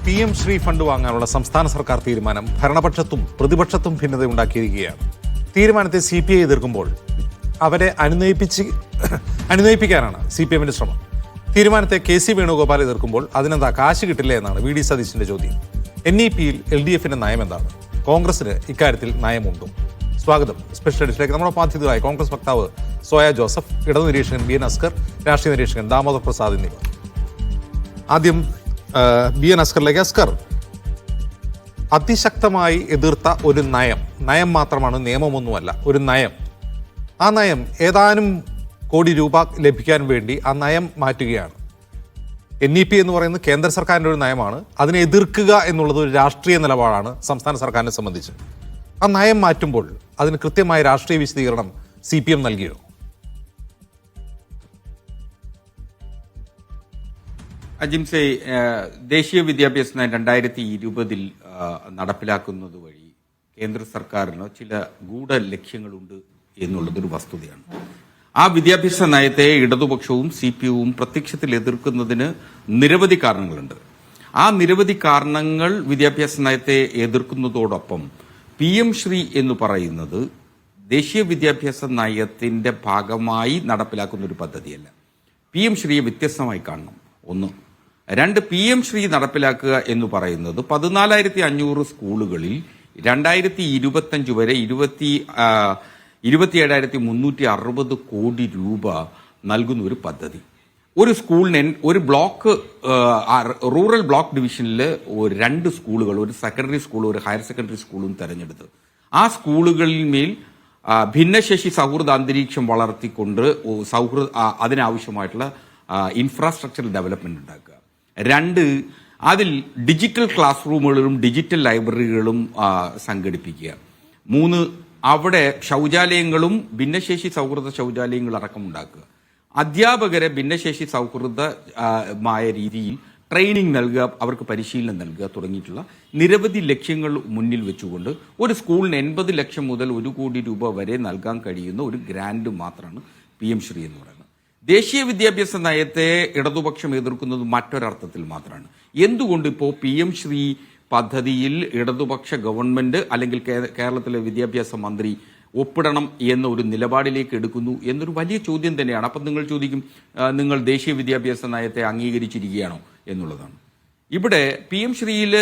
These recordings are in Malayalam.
PM ശ്രീ ഫണ്ട് വാങ്ങാനുള്ള സംസ്ഥാന സർക്കാർ തീരുമാനം ഭരണപക്ഷത്തും പ്രതിപക്ഷത്തും ഭിന്നതയുണ്ടാക്കിയിരിക്കുകയാണ്. തീരുമാനത്തെ CPI എതിർക്കുമ്പോൾ അവരെ അനുനയിപ്പിക്കാനാണ് CPM-ന്റെ ശ്രമം. തീരുമാനത്തെ KC വേണുഗോപാൽ എതിർക്കുമ്പോൾ അതിനെന്താ കാശ് കിട്ടില്ല എന്നാണ് VD സതീശന്റെ ചോദ്യം. NEP-യിൽ LDF-ന്റെ നയം എന്താണ്? കോൺഗ്രസിന് ഇക്കാര്യത്തിൽ നയമുണ്ടോ? സ്വാഗതം സ്പെഷ്യൽ എഡിഷനിലേക്ക്. നമ്മുടെ ബാധ്യതയായ കോൺഗ്രസ് വക്താവ് സോയ ജോസഫ്, ഇടതു നിരീക്ഷകൻ BN അസ്കർ, രാഷ്ട്രീയ നിരീക്ഷകൻ ദാമോദർ പ്രസാദ് എന്നിവർ. ആദ്യം BN അസ്കറിലേക്ക്. അസ്കർ, അതിശക്തമായി എതിർത്ത ഒരു നയം മാത്രമാണ്, നിയമമൊന്നുമല്ല, ഒരു നയം. ആ നയം ഏതാനും കോടി രൂപ ലഭിക്കാൻ വേണ്ടി ആ നയം മാറ്റുകയാണ്. NEP എന്ന് പറയുന്നത് കേന്ദ്ര സർക്കാരിൻ്റെ ഒരു നയമാണ്. അതിനെ എതിർക്കുക എന്നുള്ളത് ഒരു രാഷ്ട്രീയ നിലപാടാണ് സംസ്ഥാന സർക്കാരിനെ സംബന്ധിച്ച്. ആ നയം മാറ്റുമ്പോൾ അതിന് കൃത്യമായ രാഷ്ട്രീയ വിശദീകരണം CPM നൽകിയോ? അജിംസെ, ദേശീയ വിദ്യാഭ്യാസ നയം 2020 നടപ്പിലാക്കുന്നത് വഴി കേന്ദ്ര സർക്കാരിന് ചില ഗൂഢ ലക്ഷ്യങ്ങളുണ്ട് എന്നുള്ളതൊരു വസ്തുതയാണ്. ആ വിദ്യാഭ്യാസ നയത്തെ ഇടതുപക്ഷവും CPM-വും പ്രത്യക്ഷത്തിൽ എതിർക്കുന്നതിന് നിരവധി കാരണങ്ങളുണ്ട്. ആ നിരവധി കാരണങ്ങൾ വിദ്യാഭ്യാസ നയത്തെ എതിർക്കുന്നതോടൊപ്പം PM ശ്രീ എന്ന് പറയുന്നത് ദേശീയ വിദ്യാഭ്യാസ നയത്തിന്റെ ഭാഗമായി നടപ്പിലാക്കുന്ന ഒരു പദ്ധതിയല്ല. PM ശ്രീയെ വ്യത്യസ്തമായി കാണണം. ഒന്ന്. രണ്ട്, PM ശ്രീ നടപ്പിലാക്കുക എന്ന് പറയുന്നത് 14,500 സ്കൂളുകളിൽ 2025 വരെ 27,360 കോടി രൂപ നൽകുന്ന ഒരു പദ്ധതി. ഒരു സ്കൂളിന് ഒരു ബ്ലോക്ക്, റൂറൽ ബ്ലോക്ക് ഡിവിഷനിൽ 2 സ്കൂളുകൾ, ഒരു സെക്കൻഡറി സ്കൂളും ഒരു ഹയർ സെക്കൻഡറി സ്കൂളും തെരഞ്ഞെടുത്ത് ആ സ്കൂളുകളിൽ മേൽ ഭിന്നശേഷി സൗഹൃദ അന്തരീക്ഷം വളർത്തിക്കൊണ്ട് അതിനാവശ്യമായിട്ടുള്ള ഇൻഫ്രാസ്ട്രക്ചർ ഡെവലപ്മെന്റ് ഉണ്ടാക്കുക. 2, അതിൽ ഡിജിറ്റൽ ക്ലാസ് റൂമുകളും ഡിജിറ്റൽ ലൈബ്രറികളും സംഘടിപ്പിക്കുക. 3, അവിടെ ശൗചാലയങ്ങളും ഭിന്നശേഷി സൗഹൃദ ശൗചാലയങ്ങൾ അടക്കം ഉണ്ടാക്കുക. അധ്യാപകരെ ഭിന്നശേഷി സൗഹൃദമായ രീതിയിൽ ട്രെയിനിങ് നൽകുക, അവർക്ക് പരിശീലനം നൽകുക തുടങ്ങിയിട്ടുള്ള നിരവധി ലക്ഷ്യങ്ങൾ മുന്നിൽ വെച്ചുകൊണ്ട് ഒരു സ്കൂളിന് 80 ലക്ഷം മുതൽ 1 കോടി രൂപ വരെ നൽകാൻ കഴിയുന്ന ഒരു ഗ്രാന്റ് മാത്രമാണ് PM ശ്രീ എന്ന് പറയുന്നത്. ദേശീയ വിദ്യാഭ്യാസ നയത്തെ ഇടതുപക്ഷം എതിർക്കുന്നത് മറ്റൊരർത്ഥത്തിൽ മാത്രമാണ്. എന്തുകൊണ്ട് ഇപ്പോൾ PM ശ്രീ പദ്ധതിയിൽ ഇടതുപക്ഷ ഗവൺമെന്റ് അല്ലെങ്കിൽ കേരളത്തിലെ വിദ്യാഭ്യാസ മന്ത്രി ഒപ്പിടണം എന്ന ഒരു നിലപാടിലേക്ക് എടുക്കുന്നു എന്നൊരു വലിയ ചോദ്യം തന്നെയാണ്. അപ്പം നിങ്ങൾ ചോദിക്കും, നിങ്ങൾ ദേശീയ വിദ്യാഭ്യാസ നയത്തെ അംഗീകരിച്ചിരിക്കുകയാണോ എന്നുള്ളതാണ്. ഇവിടെ PM ശ്രീയിൽ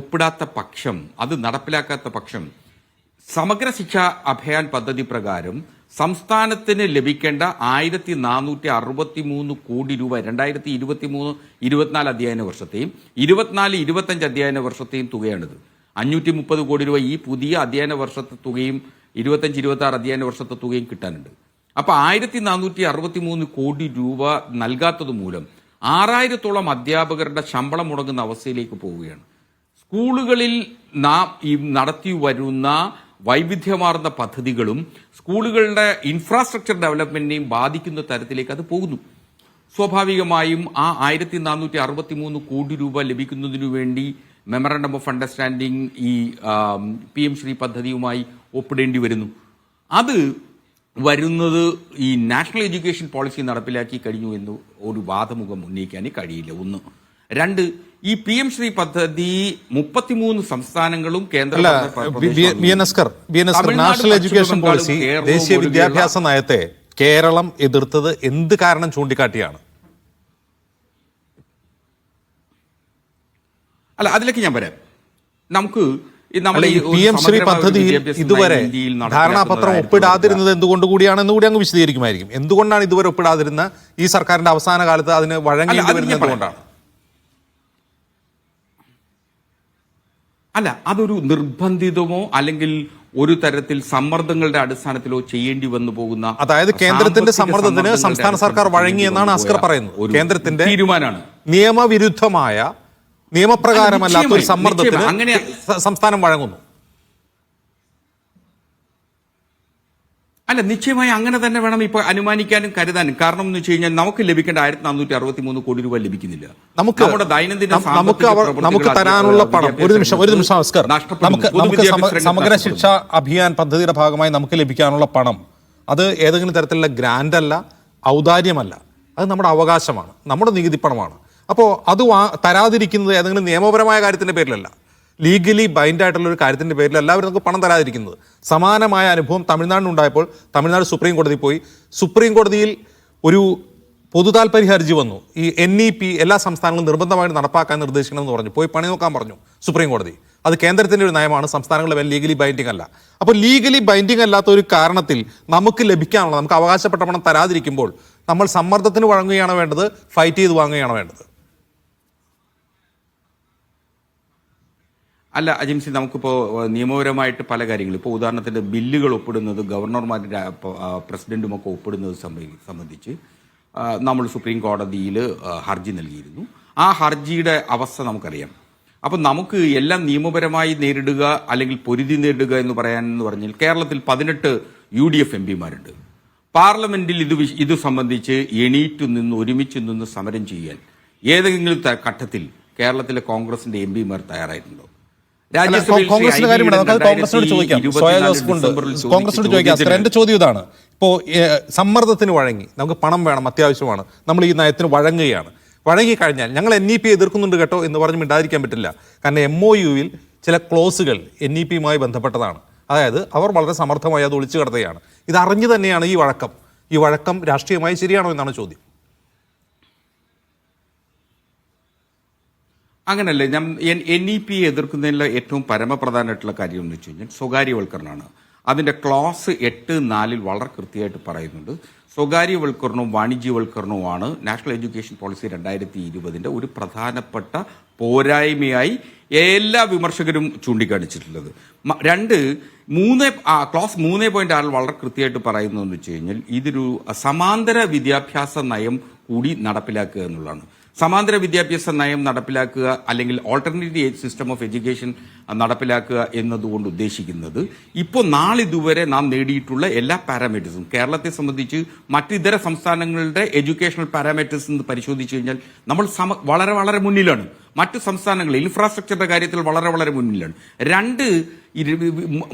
ഒപ്പിടാത്ത പക്ഷം, അത് നടപ്പിലാക്കാത്ത പക്ഷം, സമഗ്ര ശിക്ഷാ അഭിയാൻ പദ്ധതി പ്രകാരം സംസ്ഥാനത്തിന് ലഭിക്കേണ്ട 1,463 കോടി രൂപ 2023-24 അധ്യയന വർഷത്തെയും 24-25 അധ്യയന വർഷത്തെയും തുകയാണിത്. 530 കോടി രൂപ ഈ പുതിയ അധ്യയന വർഷത്തെ തുകയും 25-26 അധ്യയന വർഷത്തെ തുകയും കിട്ടാനുണ്ട്. അപ്പൊ 1,463 കോടി രൂപ നൽകാത്തത് മൂലം 6,000-ഓളം അധ്യാപകരുടെ ശമ്പളം മുടങ്ങുന്ന അവസ്ഥയിലേക്ക് പോവുകയാണ്. സ്കൂളുകളിൽ നാം ഈ നടത്തി വരുന്ന വൈവിധ്യമാർന്ന പദ്ധതികളും സ്കൂളുകളുടെ ഇൻഫ്രാസ്ട്രക്ചർ ഡെവലപ്മെന്റിനെയും ബാധിക്കുന്ന തരത്തിലേക്ക് അത് പോകുന്നു. സ്വാഭാവികമായും ആ 1,463 കോടി രൂപ ലഭിക്കുന്നതിനു വേണ്ടി മെമ്മറാണ്ടം ഓഫ് അണ്ടർസ്റ്റാൻഡിംഗ് ഈ PM ശ്രീ പദ്ധതിയുമായി ഒപ്പിടേണ്ടി വരുന്നു. അത് വരുന്നത് ഈ നാഷണൽ എഡ്യൂക്കേഷൻ പോളിസി നടപ്പിലാക്കി കഴിഞ്ഞു എന്ന് ഒരു വാദമുഖം ഉന്നയിക്കാനേ കഴിയില്ല. 1. 2, ഈ PM ശ്രീ പദ്ധതി 33 സംസ്ഥാനങ്ങളും നാഷണൽ എഡ്യൂക്കേഷൻ പോളിസി, ദേശീയ വിദ്യാഭ്യാസ നയത്തെ കേരളം എതിർത്തത് എന്ത് കാരണം ചൂണ്ടിക്കാട്ടിയാണ്? അല്ല, അതിലേക്ക് ഞാൻ വരാം. നമുക്ക് PM ശ്രീ പദ്ധതിയിൽ ഇതുവരെ ധാരണാപത്രം ഒപ്പിടാതിരുന്നത് എന്തുകൊണ്ട് കൂടിയാണെന്ന് കൂടി അങ്ങ് വിശദീകരിക്കുമായിരിക്കും. എന്തുകൊണ്ടാണ് ഇതുവരെ ഒപ്പിടാതിരുന്ന ഈ സർക്കാരിന്റെ അവസാന കാലത്ത് അതിന് വഴങ്ങേണ്ടി വരുന്നത് എന്തുകൊണ്ടാണ്? അല്ല, അതൊരു നിർബന്ധിതമോ അല്ലെങ്കിൽ ഒരു തരത്തിൽ സമ്മർദ്ദങ്ങളുടെ അടിസ്ഥാനത്തിലോ ചെയ്യേണ്ടി വന്നു പോകുന്ന, അതായത് കേന്ദ്രത്തിന്റെ സമ്മർദ്ദത്തിന് സംസ്ഥാന സർക്കാർ വഴങ്ങിയെന്നാണ് അസ്കർ പറയുന്നത്. കേന്ദ്രത്തിന്റെ തീരുമാനമാണ്, നിയമവിരുദ്ധമായ, നിയമപ്രകാരമല്ലാത്ത ഒരു സമ്മർദ്ദത്തിന് അങ്ങനെ സംസ്ഥാനം വഴങ്ങുന്നു. അല്ല, നിശ്ചയമായി അങ്ങനെ തന്നെ വേണം ഇപ്പൊ അനുമാനിക്കാനും കരുതാനും. കാരണം എന്ന് വെച്ച് കഴിഞ്ഞാൽ നമുക്ക് ലഭിക്കേണ്ട 1,463 കോടി രൂപ ലഭിക്കുന്നില്ല. നമ്മുടെ ദൈനംദിന നമുക്ക് തരാനുള്ള പണം, ഒരു നിമിഷം അസ്കർ, നമുക്ക് സമഗ്ര ശിക്ഷാ അഭിയാൻ പദ്ധതിയുടെ ഭാഗമായി നമുക്ക് ലഭിക്കാനുള്ള പണം അത് ഏതെങ്കിലും തരത്തിലുള്ള ഗ്രാന്റ് അല്ല, ഔദാര്യമല്ല, അത് നമ്മുടെ അവകാശമാണ്, നമ്മുടെ നികുതി പണമാണ്. അപ്പോൾ അത് തരാതിരിക്കുന്നത് ഏതെങ്കിലും നിയമപരമായ കാര്യത്തിൻ്റെ പേരിലല്ല, ലീഗലി ബൈൻഡ് ആയിട്ടുള്ള ഒരു കാര്യത്തിൻ്റെ പേരിൽ എല്ലാവരും നമുക്ക് പണം തരാതിരിക്കുന്നത്. സമാനമായ അനുഭവം തമിഴ്നാടിനുണ്ടായപ്പോൾ തമിഴ്നാട് സുപ്രീം കോടതി പോയി. സുപ്രീം കോടതിയിൽ ഒരു പൊതുതാൽപര്യ ഹർജി വന്നു. ഈ NEP എല്ലാ സംസ്ഥാനങ്ങളും നിർബന്ധമായിട്ട് നടപ്പാക്കാൻ നിർദ്ദേശിക്കണമെന്ന് പറഞ്ഞു. പോയി പണി നോക്കാൻ പറഞ്ഞു സുപ്രീം കോടതി. അത് കേന്ദ്രത്തിൻ്റെ ഒരു നയമാണ്, സംസ്ഥാനങ്ങളുടെ മേൽ ലീഗലി ബൈൻഡിങ് അല്ല. അപ്പോൾ ലീഗലി ബൈൻഡിങ് അല്ലാത്ത ഒരു കാരണത്തിൽ നമുക്ക് ലഭിക്കാനുള്ള, നമുക്ക് അവകാശപ്പെട്ട പണം തരാതിരിക്കുമ്പോൾ നമ്മൾ സമ്മർദ്ദത്തിന് വഴങ്ങുകയാണ് വേണ്ടത്, ഫൈറ്റ് ചെയ്ത് വാങ്ങുകയാണ് വേണ്ടത്? അല്ല അജിംസി, നമുക്കിപ്പോൾ നിയമപരമായിട്ട് പല കാര്യങ്ങളും, ഇപ്പോൾ ഉദാഹരണത്തിന് ബില്ലുകൾ ഒപ്പിടുന്നത് ഗവർണർമാരും പ്രസിഡന്റും ഒക്കെ ഒപ്പിടുന്നത് സംബന്ധിച്ച് നമ്മൾ സുപ്രീം കോടതിയിൽ ഹർജി നൽകിയിരുന്നു. ആ ഹർജിയുടെ അവസ്ഥ നമുക്കറിയാം. അപ്പം നമുക്ക് എല്ലാം നിയമപരമായി നേരിടുക അല്ലെങ്കിൽ പൊരുതി നേരിടുക എന്ന് പറഞ്ഞാൽ കേരളത്തിൽ 18 UDF MPമാരുണ്ട്. പാർലമെന്റിൽ ഇത് സംബന്ധിച്ച് ഒരുമിച്ച് നിന്ന് സമരം ചെയ്യാൻ ഏതെങ്കിലും ഘട്ടത്തിൽ കേരളത്തിലെ കോൺഗ്രസിന്റെ MPമാർ തയ്യാറായിട്ടുണ്ടോ? കോൺഗ്രസിന്റെ കാര്യം കോൺഗ്രസിനോട് ചോദിക്കാം. കോൺഗ്രസിനോട് ചോദിക്കാം. എന്റെ ചോദ്യം ഇതാണ്. ഇപ്പോൾ സമ്മർദ്ദത്തിന് വഴങ്ങി, നമുക്ക് പണം വേണം, അത്യാവശ്യമാണ്, നമ്മൾ ഈ നയത്തിന് വഴങ്ങുകയാണ്. വഴങ്ങിക്കഴിഞ്ഞാൽ ഞങ്ങൾ NEP എതിർക്കുന്നുണ്ട് കേട്ടോ എന്ന് പറഞ്ഞ് മിണ്ടാതിരിക്കാൻ പറ്റില്ല. കാരണം MOUവിൽ ചില ക്ലോസുകൾ NEPയുമായി ബന്ധപ്പെട്ടതാണ്. അതായത് അവർ വളരെ സമർത്ഥമായി അത് ഒളിച്ചു കടത്തുകയാണ്. ഇതറിഞ്ഞു തന്നെയാണ് ഈ വഴക്കം രാഷ്ട്രീയമായി ശരിയാണോ എന്നാണ് ചോദ്യം. അങ്ങനല്ലേ, NEP എതിർക്കുന്നതിലെ ഏറ്റവും പരമപ്രധാനമായിട്ടുള്ള കാര്യം എന്ന് വെച്ച് കഴിഞ്ഞാൽ സ്വകാര്യവൽക്കരണമാണ്. അതിന്റെ ക്ലോസ് 8(4) വളരെ കൃത്യമായിട്ട് പറയുന്നുണ്ട്. സ്വകാര്യവൽക്കരണവും വാണിജ്യവൽക്കരണവുമാണ് നാഷണൽ എഡ്യൂക്കേഷൻ പോളിസി 2020 ഒരു പ്രധാനപ്പെട്ട പോരായ്മയായി എല്ലാ വിമർശകരും ചൂണ്ടിക്കാണിച്ചിട്ടുള്ളത്. ക്ലോസ് 3.6 വളരെ കൃത്യമായിട്ട് പറയുന്നതെന്ന് വെച്ച് കഴിഞ്ഞാൽ ഇതൊരു സമാന്തര വിദ്യാഭ്യാസ നയം കൂടി നടപ്പിലാക്കുക എന്നുള്ളതാണ്. സമാന്തര വിദ്യാഭ്യാസ നയം നടപ്പിലാക്കുക അല്ലെങ്കിൽ ഓൾട്ടർനേറ്റീവ് സിസ്റ്റം ഓഫ് എഡ്യൂക്കേഷൻ നടപ്പിലാക്കുക എന്നതുകൊണ്ട് ഉദ്ദേശിക്കുന്നത് ഇപ്പോൾ നാളിതുവരെ നാം നേടിയിട്ടുള്ള എല്ലാ പാരാമീറ്റേഴ്സും കേരളത്തെ സംബന്ധിച്ച് മറ്റിതര സംസ്ഥാനങ്ങളുടെ എഡ്യൂക്കേഷണൽ പാരാമീറ്റേഴ്സ് എന്ന് പരിശോധിച്ചു കഴിഞ്ഞാൽ നമ്മൾ വളരെ വളരെ മുന്നിലാണ്. മറ്റു സംസ്ഥാനങ്ങൾ ഇൻഫ്രാസ്ട്രക്ചറുടെ കാര്യത്തിൽ വളരെ വളരെ മുന്നിലാണ്.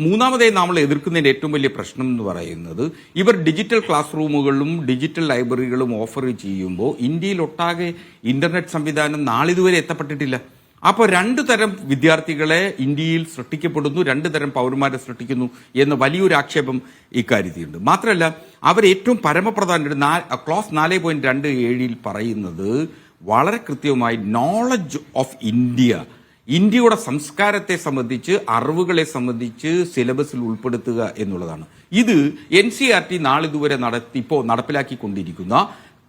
മൂന്നാമതായി നമ്മൾ എതിർക്കുന്നതിന്റെ ഏറ്റവും വലിയ പ്രശ്നം എന്ന് പറയുന്നത് ഇവർ ഡിജിറ്റൽ ക്ലാസ് റൂമുകളും ഡിജിറ്റൽ ലൈബ്രറികളും ഓഫർ ചെയ്യുമ്പോൾ ഇന്ത്യയിലൊട്ടാകെ ഇന്റർനെറ്റ് സംവിധാനം നാളിതുവരെ എത്തപ്പെട്ടിട്ടില്ല. അപ്പോൾ 2 തരം വിദ്യാർത്ഥികളെ ഇന്ത്യയിൽ സൃഷ്ടിക്കപ്പെടുന്നു, 2 തരം പൗരന്മാരെ സൃഷ്ടിക്കുന്നു എന്ന വലിയൊരു ആക്ഷേപം ഇക്കാര്യത്തിലുണ്ട്. മാത്രമല്ല അവർ ഏറ്റവും പരമപ്രധാന ക്ലോസ് 4.27 പറയുന്നത് വളരെ കൃത്യമായി നോളജ് ഓഫ് ഇന്ത്യയുടെ സംസ്കാരത്തെ സംബന്ധിച്ച്, അറിവുകളെ സംബന്ധിച്ച് സിലബസിൽ ഉൾപ്പെടുത്തുക എന്നുള്ളതാണ്. ഇത് NCERT നാളിതുവരെ നടപ്പിലാക്കിക്കൊണ്ടിരിക്കുന്ന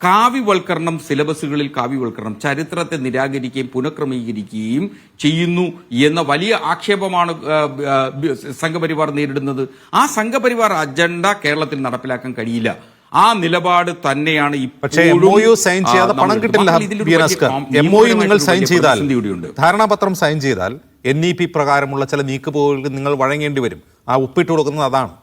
കാവ്യവൽക്കരണം, സിലബസുകളിൽ കാവ്യവൽക്കരണം, ചരിത്രത്തെ നിരാകരിക്കുകയും പുനഃക്രമീകരിക്കുകയും ചെയ്യുന്നു എന്ന വലിയ ആക്ഷേപമാണ് സംഘപരിവാർ നേരിടുന്നത്. ആ സംഘപരിവാർ അജണ്ട കേരളത്തിൽ നടപ്പിലാക്കാൻ കഴിയില്ല. ആ നിലപാട് തന്നെയാണ്. നിങ്ങൾ സൈൻ ചെയ്താൽ, ധാരണാപത്രം സൈൻ ചെയ്താൽ NEP പ്രകാരമുള്ള ചില നീക്കുപോകൾക്ക് നിങ്ങൾ വഴങ്ങേണ്ടി വരും. ആ ഒപ്പിട്ട് കൊടുക്കുന്നത് അതാണ്.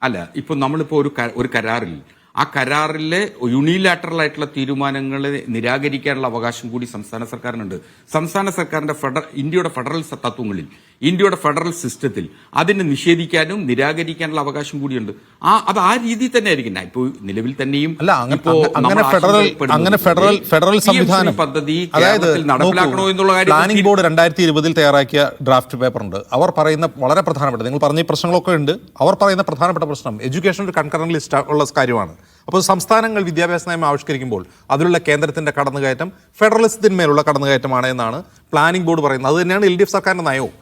അല്ല, ഇപ്പൊ നമ്മളിപ്പോ ഒരു കരാറിൽ, ആ കരാറിലെ യൂണിലാറ്ററൽ ആയിട്ടുള്ള തീരുമാനങ്ങളെ നിരാകരിക്കാനുള്ള അവകാശം കൂടി സംസ്ഥാന സർക്കാരിനുണ്ട്. സംസ്ഥാന സർക്കാരിന്റെ ഇന്ത്യയുടെ ഫെഡറൽ തത്വങ്ങളിൽ, ഇന്ത്യയുടെ ഫെഡറൽ സിസ്റ്റത്തിൽ അതിനെ നിഷേധിക്കാനും നിരാകരിക്കാനുള്ള അവകാശം കൂടിയുണ്ട്. അത് ആ രീതിയിൽ തന്നെ ആയിരിക്കും. ഇപ്പോൾ നിലവിൽ തന്നെയും ഫെഡറൽ സംവിധാനം പദ്ധതി നടപ്പിലാക്കണോ എന്നുള്ള കാര്യം പ്ലാനിംഗ് ബോർഡ് 2020 തയ്യാറാക്കിയ ഡ്രാഫ്റ്റ് പേപ്പറുണ്ട്. അവർ പറയുന്ന വളരെ പ്രധാനപ്പെട്ട, നിങ്ങൾ പറഞ്ഞ പ്രശ്നങ്ങളൊക്കെ ഉണ്ട്, അവർ പറയുന്ന പ്രധാനപ്പെട്ട പ്രശ്നം എഡ്യൂക്കേഷൻ ഒരു കൺകറന്റ് ലിസ്റ്റ് ഉള്ള കാര്യമാണ്. അപ്പോൾ സംസ്ഥാനങ്ങൾ വിദ്യാഭ്യാസ നയം ആവിഷ്കരിക്കുമ്പോൾ അതിലുള്ള കേന്ദ്രത്തിന്റെ കടന്നുകയറ്റം ഫെഡറലിസത്തിന്മേലുള്ള കടന്നുകയറ്റമാണ് എന്നാണ് പ്ലാനിംഗ് ബോർഡ് പറയുന്നത്. അത് തന്നെയാണ് LDF സർക്കാരിന്റെ നയവും.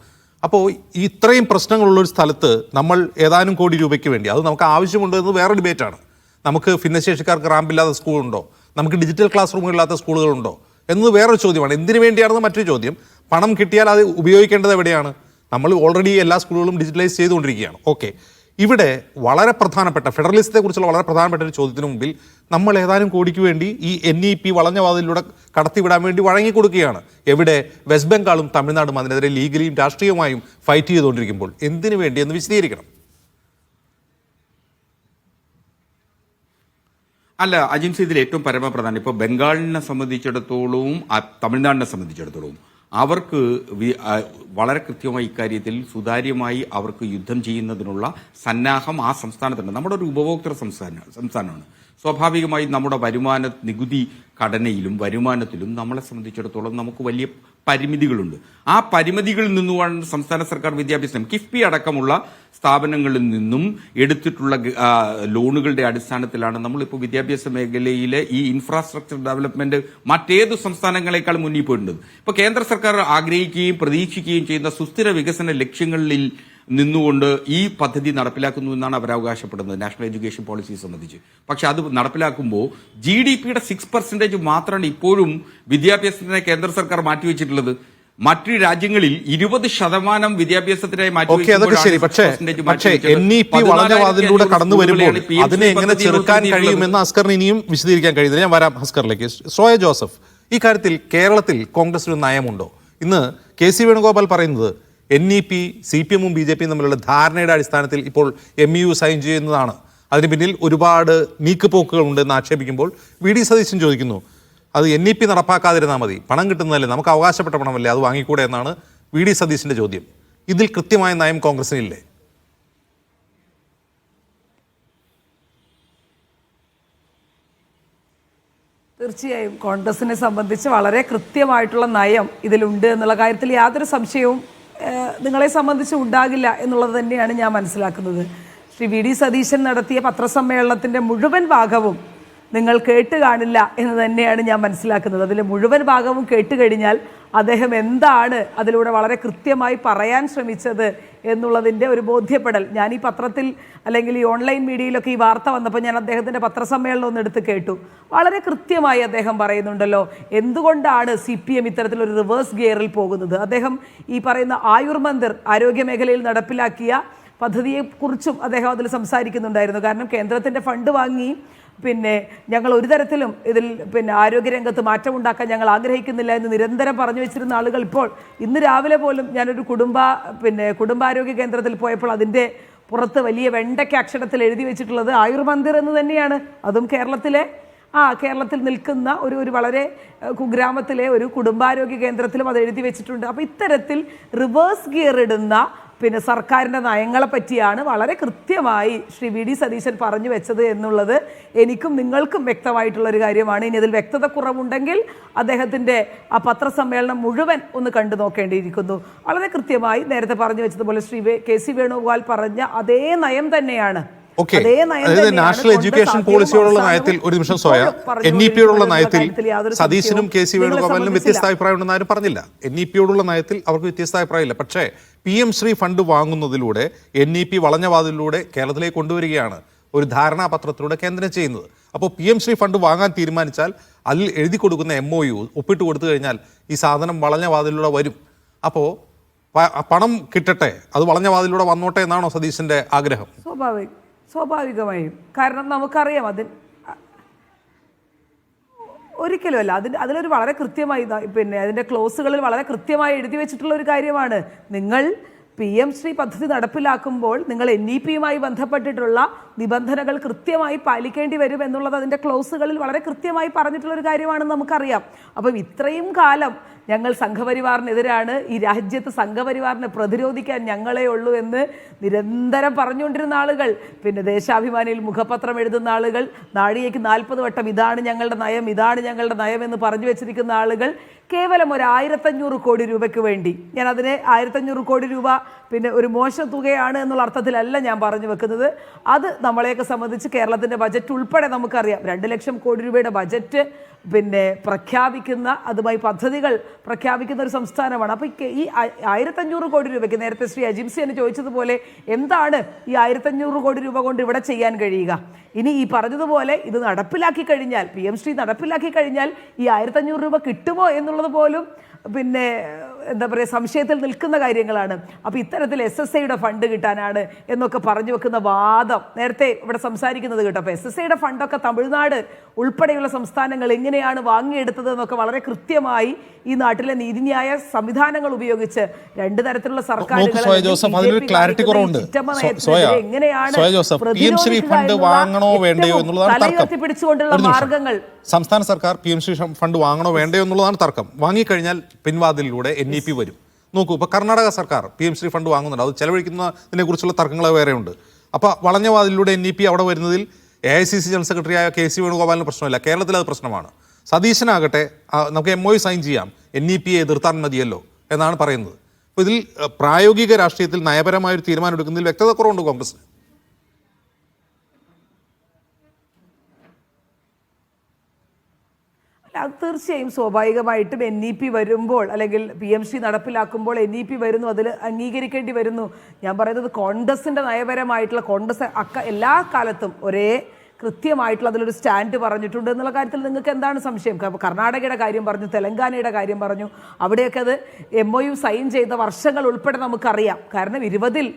അപ്പോൾ ഇത്രയും പ്രശ്നങ്ങളുള്ളൊരു സ്ഥലത്ത് നമ്മൾ ഏതാനും കോടി രൂപയ്ക്ക് വേണ്ടി, അത് നമുക്ക് ആവശ്യമുണ്ടോ എന്ന് വേറെ ഡിബേറ്റാണ്. നമുക്ക് ഭിന്നശേഷിക്കാർക്ക് റാമ്പില്ലാത്ത സ്കൂളുണ്ടോ, നമുക്ക് ഡിജിറ്റൽ ക്ലാസ് റൂമുകളില്ലാത്ത സ്കൂളുകളുണ്ടോ എന്നത് വേറൊരു ചോദ്യമാണ്. എന്തിനു വേണ്ടിയാണെന്ന് മറ്റൊരു ചോദ്യം. പണം കിട്ടിയാൽ അത് ഉപയോഗിക്കേണ്ടത് എവിടെയാണ്? നമ്മൾ ഓൾറെഡി എല്ലാ സ്കൂളുകളും ഡിജിറ്റലൈസ് ചെയ്തുകൊണ്ടിരിക്കുകയാണ്. ഓക്കെ, ഇവിടെ വളരെ പ്രധാനപ്പെട്ട ഫെഡറലിസത്തെ കുറിച്ചുള്ള വളരെ പ്രധാനപ്പെട്ട ഒരു ചോദ്യത്തിന് മുമ്പിൽ നമ്മൾ ഏതാനും കോടിക്ക് വേണ്ടി ഈ NEP വളഞ്ഞ വാതിലൂടെ കടത്തിവിടാൻ വേണ്ടി വഴങ്ങിക്കൊടുക്കുകയാണ്. എവിടെ? വെസ്റ്റ് ബംഗാളും തമിഴ്നാടും അതിനെതിരെ ലീഗലിയും രാഷ്ട്രീയമായും ഫൈറ്റ് ചെയ്തുകൊണ്ടിരിക്കുമ്പോൾ എന്തിനു വേണ്ടി എന്ന് വിശദീകരിക്കണം. അല്ല അജിംസി, ഇതിൽ ഏറ്റവും പരമപ്രധാനം ഇപ്പോൾ ബംഗാളിനെ സംബന്ധിച്ചിടത്തോളവും തമിഴ്നാടിനെ സംബന്ധിച്ചിടത്തോളവും അവർക്ക് വളരെ കൃത്യമായി ഇക്കാര്യത്തിൽ സുതാര്യമായി അവർക്ക് യുദ്ധം ചെയ്യുന്നതിനുള്ള സന്നാഹം ആ സംസ്ഥാനത്തുണ്ട്. നമ്മുടെ ഒരു ഉപഭോക്തൃ സംസ്ഥാനമാണ്. സ്വാഭാവികമായി നമ്മുടെ നികുതി ഘടനയിലും വരുമാനത്തിലും നമ്മളെ സംബന്ധിച്ചിടത്തോളം നമുക്ക് വലിയ പരിമിതികളുണ്ട്. ആ പരിമിതികളിൽ നിന്നുമാണ് സംസ്ഥാന സർക്കാർ വിദ്യാഭ്യാസം കിഫ്ബി അടക്കമുള്ള സ്ഥാപനങ്ങളിൽ നിന്നും എടുത്തിട്ടുള്ള ലോണുകളുടെ അടിസ്ഥാനത്തിലാണ് നമ്മളിപ്പോൾ വിദ്യാഭ്യാസ മേഖലയിലെ ഈ ഇൻഫ്രാസ്ട്രക്ചർ ഡെവലപ്മെന്റ് മറ്റേത് സംസ്ഥാനങ്ങളെക്കാൾ മുന്നിൽ പോയിട്ടുണ്ട്. ഇപ്പോൾ കേന്ദ്ര സർക്കാർ ആഗ്രഹിക്കുകയും പ്രതീക്ഷിക്കുകയും ചെയ്യുന്ന സുസ്ഥിര വികസന ലക്ഷ്യങ്ങളിൽ നിന്നുകൊണ്ട് ഈ പദ്ധതി നടപ്പിലാക്കുന്നു എന്നാണ് അവർ അവകാശപ്പെടുന്നത് നാഷണൽ എഡ്യൂക്കേഷൻ പോളിസിയെ സംബന്ധിച്ച്. പക്ഷെ അത് നടപ്പിലാക്കുമ്പോൾ GDP-യുടെ 6% മാത്രമാണ് ഇപ്പോഴും വിദ്യാഭ്യാസത്തിനായി കേന്ദ്ര സർക്കാർ മാറ്റിവെച്ചിട്ടുള്ളത്. മറ്റു രാജ്യങ്ങളിൽ 20% വിദ്യാഭ്യാസത്തിനായി വളഞ്ഞവാതിലൂടെ കടന്നു വരുമ്പോൾ അതിനെ എങ്ങനെ ചെറുക്കാൻ കഴിയുമെന്ന് അസ്കറിന് ഇനിയും വിശദീകരിക്കാൻ കഴിയുന്നില്ല. ഞാൻ വരാം അസ്കറിലേക്ക്. സോയ ജോസഫ്, ഈ കാര്യത്തിൽ കേരളത്തിൽ കോൺഗ്രസിന് നയമുണ്ടോ? ഇന്ന് KC വേണുഗോപാൽ പറയുന്നത് NEP CPM-ഉം BJP-യും തമ്മിലുള്ള ധാരണയുടെ അടിസ്ഥാനത്തിൽ ഇപ്പോൾ MOU സൈൻ ചെയ്യുന്നതാണ്, അതിന് പിന്നിൽ ഒരുപാട് നീക്കുപോക്കുകളുണ്ടെന്ന് ആക്ഷേപിക്കുമ്പോൾ VD സതീശൻ ചോദിക്കുന്നു, അത് NEP നടപ്പാക്കാതിരുന്നാൽ മതി, പണം കിട്ടുന്നതല്ലേ, നമുക്ക് അവകാശപ്പെട്ട പണമല്ലേ, അത് വാങ്ങിക്കൂടെ എന്നാണ് VD സതീശന്റെ ചോദ്യം. ഇതിൽ കൃത്യമായ നയം കോൺഗ്രസിനില്ലേ? തീർച്ചയായും കോൺഗ്രസിനെ സംബന്ധിച്ച് വളരെ കൃത്യമായിട്ടുള്ള നയം ഇതിലുണ്ട് എന്നുള്ള കാര്യത്തിൽ യാതൊരു സംശയവും നിങ്ങളെ സംബന്ധിച്ച് ഉണ്ടാകില്ല എന്നുള്ളത് തന്നെയാണ് ഞാൻ മനസ്സിലാക്കുന്നത്. ശ്രീ VD സതീശൻ നടത്തിയ പത്രസമ്മേളനത്തിൻ്റെ മുഴുവൻ ഭാഗവും നിങ്ങൾ കേട്ട് കാണില്ല എന്ന് തന്നെയാണ് ഞാൻ മനസ്സിലാക്കുന്നത്. അതിലെ മുഴുവൻ ഭാഗവും കേട്ട് കഴിഞ്ഞാൽ അദ്ദേഹം എന്താണ് അതിലൂടെ വളരെ കൃത്യമായി പറയാൻ ശ്രമിച്ചത് എന്നുള്ളതിൻ്റെ ഒരു ബോധ്യപ്പെടൽ. ഞാൻ ഈ പത്രത്തിൽ അല്ലെങ്കിൽ ഈ ഓൺലൈൻ മീഡിയയിലൊക്കെ ഈ വാർത്ത വന്നപ്പോൾ ഞാൻ അദ്ദേഹത്തിൻ്റെ പത്രസമ്മേളനം ഒന്ന് എടുത്ത് കേട്ടു. വളരെ കൃത്യമായി അദ്ദേഹം പറയുന്നുണ്ടല്ലോ എന്തുകൊണ്ടാണ് CPM ഇത്തരത്തിലൊരു റിവേഴ്സ് ഗിയറിൽ പോകുന്നത്. അദ്ദേഹം ഈ പറയുന്ന ആയുർമന്ദിർ ആരോഗ്യ മേഖലയിൽ നടപ്പിലാക്കിയ പദ്ധതിയെക്കുറിച്ചും അദ്ദേഹം അതിൽ സംസാരിക്കുന്നുണ്ടായിരുന്നു. കാരണം കേന്ദ്രത്തിൻ്റെ ഫണ്ട് വാങ്ങി ഞങ്ങൾ ഒരു തരത്തിലും ഇതിൽ ആരോഗ്യരംഗത്ത് മാറ്റമുണ്ടാക്കാൻ ഞങ്ങൾ ആഗ്രഹിക്കുന്നില്ല എന്ന് നിരന്തരം പറഞ്ഞു വെച്ചിരുന്ന ആളുകൾ ഇപ്പോൾ ഇന്ന് രാവിലെ പോലും ഞാനൊരു കുടുംബാരോഗ്യ കേന്ദ്രത്തിൽ പോയപ്പോൾ അതിൻ്റെ പുറത്ത് വലിയ വെണ്ടയ്ക്ക അക്ഷരത്തിൽ എഴുതി വെച്ചിട്ടുള്ളത് ആയുർമന്ദിർ എന്ന് തന്നെയാണ്. അതും കേരളത്തിൽ നിൽക്കുന്ന ഒരു വളരെ കുഗ്രാമത്തിലെ ഒരു കുടുംബാരോഗ്യ കേന്ദ്രത്തിലും അത് എഴുതി വെച്ചിട്ടുണ്ട്. അപ്പോൾ ഇത്തരത്തിൽ റിവേഴ്സ് ഗിയർ ഇടുന്ന സർക്കാരിൻ്റെ നയങ്ങളെ പറ്റിയാണ് വളരെ കൃത്യമായി ശ്രീ VD സതീശൻ പറഞ്ഞു വെച്ചത് എന്നുള്ളത് എനിക്കും നിങ്ങൾക്കും വ്യക്തമായിട്ടുള്ളൊരു കാര്യമാണ്. ഇനി അതിൽ വ്യക്തത കുറവുണ്ടെങ്കിൽ അദ്ദേഹത്തിൻ്റെ ആ പത്രസമ്മേളനം മുഴുവൻ ഒന്ന് കണ്ടു നോക്കേണ്ടിയിരിക്കുന്നു. വളരെ കൃത്യമായി നേരത്തെ പറഞ്ഞു വെച്ചതുപോലെ ശ്രീ KC വേണുഗോപാൽ പറഞ്ഞ അതേ നയം തന്നെയാണ്. നാഷണൽ എഡ്യൂക്കേഷൻ പോളിസിയോടുള്ള നയത്തിൽ ഒരു നിമിഷം സോയ, NEP-യോടുള്ള നയത്തിൽ സതീശനും KC വേണുഗോപാലിനും വ്യത്യസ്ത അഭിപ്രായം ഉണ്ടെന്ന് ആരും പറഞ്ഞില്ല. NEP-യോടുള്ള നയത്തിൽ അവർക്ക് വ്യത്യസ്ത അഭിപ്രായമില്ല. പക്ഷേ PM ശ്രീ ഫണ്ട് വാങ്ങുന്നതിലൂടെ NEP വളഞ്ഞവാതിലൂടെ കേരളത്തിലേക്ക് കൊണ്ടുവരികയാണ് ഒരു ധാരണാപത്രത്തിലൂടെ കേന്ദ്രം ചെയ്യുന്നത്. അപ്പോൾ PM ശ്രീ ഫണ്ട് വാങ്ങാൻ തീരുമാനിച്ചാൽ അതിൽ എഴുതി കൊടുക്കുന്ന MOU ഒപ്പിട്ട് കൊടുത്തു കഴിഞ്ഞാൽ ഈ സാധനം വളഞ്ഞവാതിലൂടെ വരും. അപ്പോൾ പണം കിട്ടട്ടെ, അത് വളഞ്ഞവാതിലൂടെ വന്നോട്ടെ എന്നാണോ സതീശന്റെ ആഗ്രഹം? സ്വാഭാവികമായും. കാരണം നമുക്കറിയാം ഒരിക്കലുമല്ല. അതിലൊരു വളരെ കൃത്യമായി അതിൻ്റെ ക്ലോസുകളിൽ വളരെ കൃത്യമായി എഴുതി വെച്ചിട്ടുള്ള ഒരു കാര്യമാണ്. നിങ്ങൾ PM ശ്രീ പദ്ധതി നടപ്പിലാക്കുമ്പോൾ നിങ്ങൾ NEP-യുമായി ബന്ധപ്പെട്ടിട്ടുള്ള നിബന്ധനകൾ കൃത്യമായി പാലിക്കേണ്ടി വരും എന്നുള്ളത് അതിൻ്റെ ക്ലോസുകളിൽ വളരെ കൃത്യമായി പറഞ്ഞിട്ടുള്ളൊരു കാര്യമാണെന്ന് നമുക്കറിയാം. അപ്പം ഇത്രയും കാലം ഞങ്ങൾ സംഘപരിവാറിനെതിരാണ്, ഈ രാജ്യത്ത് സംഘപരിവാറിനെ പ്രതിരോധിക്കാൻ ഞങ്ങളേ ഉള്ളൂ എന്ന് നിരന്തരം പറഞ്ഞുകൊണ്ടിരുന്ന ആളുകൾ, ദേശാഭിമാനിയിൽ മുഖപത്രം എഴുതുന്ന ആളുകൾ, നാഴികയ്ക്ക് 40 വട്ടം ഇതാണ് ഞങ്ങളുടെ നയം എന്ന് പറഞ്ഞു വെച്ചിരിക്കുന്ന ആളുകൾ കേവലം ഒരു 1500 കോടി രൂപയ്ക്ക് വേണ്ടി, ഞാൻ അതിനെ 1500 കോടി രൂപ ഒരു മോശ തുകയാണ് എന്നുള്ള അർത്ഥത്തിലല്ല ഞാൻ പറഞ്ഞു വെക്കുന്നത്. അത് നമ്മളെയൊക്കെ സംബന്ധിച്ച് കേരളത്തിൻ്റെ ബജറ്റ് ഉൾപ്പെടെ നമുക്കറിയാം 2 ലക്ഷം കോടി രൂപയുടെ ബജറ്റ് പ്രഖ്യാപിക്കുന്ന, അതുമായി പദ്ധതികൾ പ്രഖ്യാപിക്കുന്ന ഒരു സംസ്ഥാനമാണ്. അപ്പോൾ ഈ 1500 കോടി രൂപയ്ക്ക് നേരത്തെ ശ്രീ അജിംസി എന്നെ ചോദിച്ചതുപോലെ എന്താണ് ഈ 1500 കോടി രൂപ കൊണ്ട് ഇവിടെ ചെയ്യാൻ കഴിയുക? ഇനി ഈ പറഞ്ഞതുപോലെ ഇത് നടപ്പിലാക്കി കഴിഞ്ഞാൽ, PM ശ്രീ നടപ്പിലാക്കി കഴിഞ്ഞാൽ ഈ 1500 രൂപ കിട്ടുമോ എന്നുള്ളത് പോലും എന്താ പറയുക സംശയത്തിൽ നിൽക്കുന്ന കാര്യങ്ങളാണ്. അപ്പോൾ ഇത്തരത്തിൽ SSIയുടെ ഫണ്ട് കിട്ടാനാണ് എന്നൊക്കെ പറഞ്ഞു വെക്കുന്ന വാദം നേരത്തെ ഇവിടെ സംസാരിക്കുന്നത് കേട്ടോ. അപ്പോൾ SSIയുടെ ഫണ്ടൊക്കെ തമിഴ്നാട് ഉൾപ്പെടെയുള്ള സംസ്ഥാനങ്ങൾ എങ്ങനെയാണ് വാങ്ങിയെടുത്തത് എന്നൊക്കെ വളരെ കൃത്യമായി ഈ നാട്ടിലെ നീതിന്യായ സംവിധാനങ്ങൾ ഉപയോഗിച്ച് 2 തരത്തിലുള്ള സർക്കാരുകൾ എങ്ങനെയാണ് തലയുയർത്തിപ്പിടിച്ചുകൊണ്ടുള്ള മാർഗങ്ങൾ സംസ്ഥാന സർക്കാർ PMC ഫണ്ട് വാങ്ങണോ വേണ്ടയോ എന്നുള്ളതാണ് തർക്കം. വാങ്ങിക്കഴിഞ്ഞാൽ പിൻവാതിലിലൂടെ NEP വരും. നോക്കൂ, ഇപ്പോൾ കർണാടക സർക്കാർ PMC ഫണ്ട് വാങ്ങുന്നുണ്ട്, അത് ചെലവഴിക്കുന്നതിനെ കുറിച്ചുള്ള തർക്കങ്ങൾ വേറെയുണ്ട്. അപ്പോൾ വളഞ്ഞ വാതിലൂടെ NEP അവിടെ വരുന്നതിൽ AICC ജനറൽ സെക്രട്ടറിയായ KC വേണുഗോപാലിന് പ്രശ്നമില്ല. കേരളത്തിൽ അത് പ്രശ്നമാണ്. സതീശനാകട്ടെ നമുക്ക് MOU സൈൻ ചെയ്യാം, NEPയെ എതിർത്താൻ മതിയല്ലോ എന്നാണ് പറയുന്നത്. അപ്പോൾ ഇതിൽ പ്രായോഗിക രാഷ്ട്രീയത്തിൽ നയപരമായൊരു തീരുമാനം എടുക്കുന്നതിൽ വ്യക്തത കുറവുണ്ട് കോൺഗ്രസിന്. അത് തീർച്ചയായും സ്വാഭാവികമായിട്ടും NEP വരുമ്പോൾ അല്ലെങ്കിൽ PMC നടപ്പിലാക്കുമ്പോൾ NEP വരുന്നു, അതിൽ അംഗീകരിക്കേണ്ടി വരുന്നു. ഞാൻ പറയുന്നത് കോൺഗ്രസിൻ്റെ നയപരമായിട്ടുള്ള കോൺഗ്രസ് എല്ലാ കാലത്തും ഒരേ കൃത്യമായിട്ടുള്ള അതിലൊരു സ്റ്റാൻഡ് പറഞ്ഞിട്ടുണ്ട് എന്നുള്ള കാര്യത്തിൽ നിങ്ങൾക്ക് എന്താണ് സംശയം? കർണാടകയുടെ കാര്യം പറഞ്ഞു, തെലങ്കാനയുടെ കാര്യം പറഞ്ഞു, അവിടെയൊക്കെ അത് MOU സൈൻ ചെയ്ത വർഷങ്ങൾ ഉൾപ്പെടെ നമുക്കറിയാം. കാരണം 20-ൽ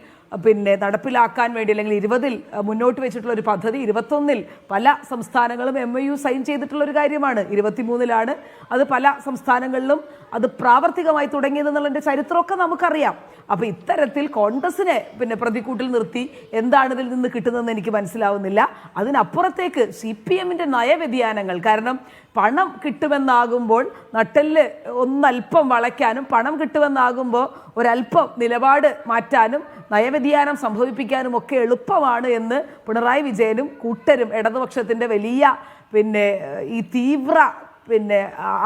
നടപ്പിലാക്കാൻ വേണ്ടി അല്ലെങ്കിൽ 20-ൽ മുന്നോട്ട് വെച്ചിട്ടുള്ള ഒരു പദ്ധതി 21-ൽ പല സംസ്ഥാനങ്ങളും MOU സൈൻ ചെയ്തിട്ടുള്ളൊരു കാര്യമാണ്. 23-ലാണ് അത് പല സംസ്ഥാനങ്ങളിലും അത് പ്രാവർത്തികമായി തുടങ്ങിയതെന്നുള്ളതിൻ്റെ ചരിത്രമൊക്കെ നമുക്കറിയാം. അപ്പോൾ ഇത്തരത്തിൽ കോൺഗ്രസിനെ പ്രതിക്കൂട്ടിൽ നിർത്തി എന്താണ് ഇതിൽ നിന്ന് കിട്ടുന്നതെന്ന് എനിക്ക് മനസ്സിലാവുന്നില്ല. അതിനപ്പുറത്തേക്ക് CPMൻ്റെ നയവ്യതിയാനങ്ങൾ, കാരണം പണം കിട്ടുമെന്നാകുമ്പോൾ നട്ടെല്ല് ഒന്നല്പം വളയ്ക്കാനും പണം കിട്ടുമെന്നാകുമ്പോൾ ഒരല്പം നിലപാട് മാറ്റാനും നയവ്യതിയാനം സംഭവിപ്പിക്കാനും ഒക്കെ എളുപ്പമാണ് എന്ന് പിണറായി വിജയനും കൂട്ടരും ഇടതുപക്ഷത്തിൻ്റെ വലിയ ഈ തീവ്ര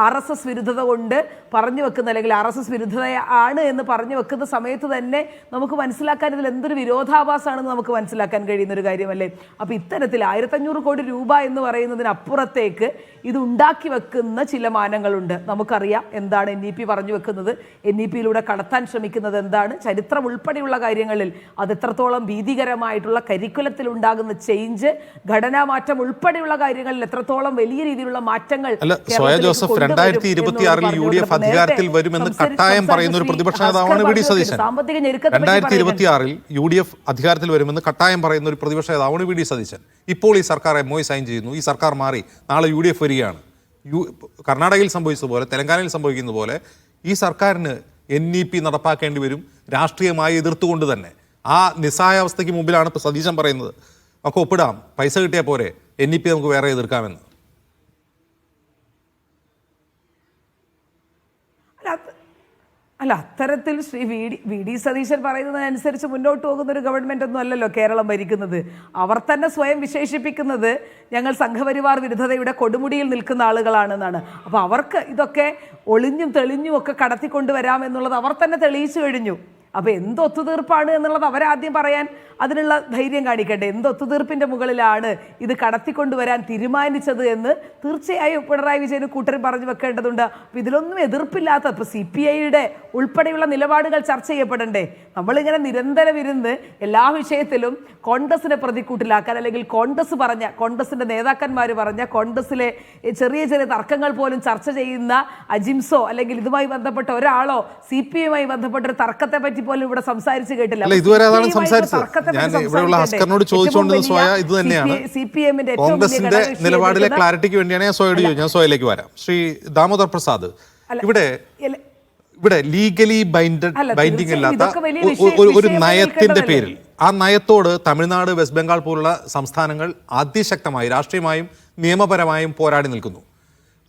RSS വിരുദ്ധത കൊണ്ട് പറഞ്ഞു വെക്കുന്ന അല്ലെങ്കിൽ RSS വിരുദ്ധതയാണ് എന്ന് പറഞ്ഞു വെക്കുന്ന സമയത്ത് തന്നെ നമുക്ക് മനസ്സിലാക്കാൻ ഇതിൽ എന്തൊരു വിരോധാഭാസമാണെന്ന് നമുക്ക് മനസ്സിലാക്കാൻ കഴിയുന്നൊരു കാര്യമല്ലേ. അപ്പോൾ ഇത്തരത്തിൽ 1500 കോടി രൂപ എന്ന് പറയുന്നതിനപ്പുറത്തേക്ക് ഇത് ഉണ്ടാക്കി വെക്കുന്ന ചില മാനങ്ങളുണ്ട്. നമുക്കറിയാം എന്താണ് NEP പറഞ്ഞു വെക്കുന്നത്, NEPയിലൂടെ കടത്താൻ ശ്രമിക്കുന്നത് എന്താണ്, ചരിത്രം ഉൾപ്പെടെയുള്ള കാര്യങ്ങളിൽ അത് എത്രത്തോളം ഭീതികരമായിട്ടുള്ള കരിക്കുലത്തിൽ ഉണ്ടാകുന്ന ചേഞ്ച്, ഘടനാമാറ്റം ഉൾപ്പെടെയുള്ള കാര്യങ്ങളിൽ എത്രത്തോളം വലിയ രീതിയിലുള്ള മാറ്റങ്ങൾ സോയ ജോസഫ് 2026-ൽ UDF അധികാരത്തിൽ വരുമെന്ന് കട്ടായം പറയുന്ന ഒരു പ്രതിപക്ഷ നേതാവാണ് VD സതീശൻ. 2026-ൽ UDF അധികാരത്തിൽ വരുമെന്ന് കട്ടായം പറയുന്ന ഒരു പ്രതിപക്ഷ നേതാവാണ് VD സതീശൻ. ഇപ്പോൾ ഈ സർക്കാർ MOU സൈൻ ചെയ്യുന്നു, ഈ സർക്കാർ മാറി, നാളെ UDF വരികയാണ്. കർണാടകയിൽ സംഭവിച്ചതുപോലെ തെലങ്കാനയിൽ സംഭവിക്കുന്ന പോലെ ഈ സർക്കാരിന് NEP നടപ്പാക്കേണ്ടി വരും, രാഷ്ട്രീയമായി എതിർത്തുകൊണ്ട് തന്നെ. ആ നിസ്സഹായാവസ്ഥയ്ക്ക് മുമ്പിലാണ് ഇപ്പോൾ സതീശൻ പറയുന്നത് നമുക്ക് ഒപ്പിടാം, പൈസ കിട്ടിയാൽ പോരെ, NEP നമുക്ക് വേറെ എതിർക്കാമെന്ന്. അല്ല, അത്തരത്തിൽ ശ്രീ VD സതീശൻ പറയുന്നതിനനുസരിച്ച് മുന്നോട്ട് പോകുന്ന ഒരു ഗവൺമെൻറ് ഒന്നും അല്ലല്ലോ കേരളം ഭരിക്കുന്നത്. അവർ തന്നെ സ്വയം വിശേഷിപ്പിക്കുന്നത് ഞങ്ങൾ സംഘപരിവാർ വിരുദ്ധതയുടെ കൊടുമുടിയിൽ നിൽക്കുന്ന ആളുകളാണെന്നാണ്. അപ്പോൾ അവർക്ക് ഇതൊക്കെ ഒളിഞ്ഞും തെളിഞ്ഞും ഒക്കെ കടത്തിക്കൊണ്ടുവരാമെന്നുള്ളത് അവർ തന്നെ തെളിയിച്ചു കഴിഞ്ഞു. അപ്പോൾ എന്ത് ഒത്തുതീർപ്പാണ് എന്നുള്ളത് അവരാദ്യം പറയാൻ അതിനുള്ള ധൈര്യം കാണിക്കട്ടെ. എന്ത് ഒത്തുതീർപ്പിൻ്റെ മുകളിലാണ് ഇത് കടത്തിക്കൊണ്ടുവരാൻ തീരുമാനിച്ചത് എന്ന് തീർച്ചയായും പിണറായി വിജയന് കൂട്ടരും പറഞ്ഞു വെക്കേണ്ടതുണ്ട്. അപ്പോൾ ഇതിലൊന്നും എതിർപ്പില്ലാത്ത, ഇപ്പോൾ CPIയുടെ ഉൾപ്പെടെയുള്ള നിലപാടുകൾ ചർച്ച ചെയ്യപ്പെടണ്ടേ? നമ്മളിങ്ങനെ നിരന്തരം ഇരുന്ന് എല്ലാ വിഷയത്തിലും കോൺഗ്രസിനെ പ്രതിക്കൂട്ടിലാക്കാൻ അല്ലെങ്കിൽ കോൺഗ്രസിൻ്റെ നേതാക്കന്മാർ പറഞ്ഞ കോൺഗ്രസിലെ ചെറിയ ചെറിയ തർക്കങ്ങൾ പോലും ചർച്ച ചെയ്യുന്ന അജിംസോ അല്ലെങ്കിൽ ഇതുമായി ബന്ധപ്പെട്ട ഒരാളോ CPIയുമായി ബന്ധപ്പെട്ടൊരു തർക്കത്തെ പറ്റി പോലും ഇവിടെ സംസാരിച്ച് കേട്ടില്ല. ഇതുവരെ അതാണ് സംസാരിച്ചത്. ഞാൻ ഇവിടെയുള്ള ഹസ്കറിനോട് ചോദിച്ചുകൊണ്ടിരുന്ന സോയ ഇത് തന്നെയാണ്. കോൺഗ്രസിന്റെ നിലപാടിലെ ക്ലാരിറ്റിക്ക് വേണ്ടിയാണ് ഞാൻ സോയയിലേക്ക് വരാം. ശ്രീ ദാമോദർ പ്രസാദ്, ഇവിടെ ലീഗലി ബൈൻഡിങ് അല്ലാത്ത ഒരു നയത്തിന്റെ പേരിൽ, ആ നയത്തോട് തമിഴ്നാട്, വെസ്റ്റ് ബംഗാൾ പോലുള്ള സംസ്ഥാനങ്ങൾ അതിശക്തമായി രാഷ്ട്രീയമായും നിയമപരമായും പോരാടി നിൽക്കുന്നു.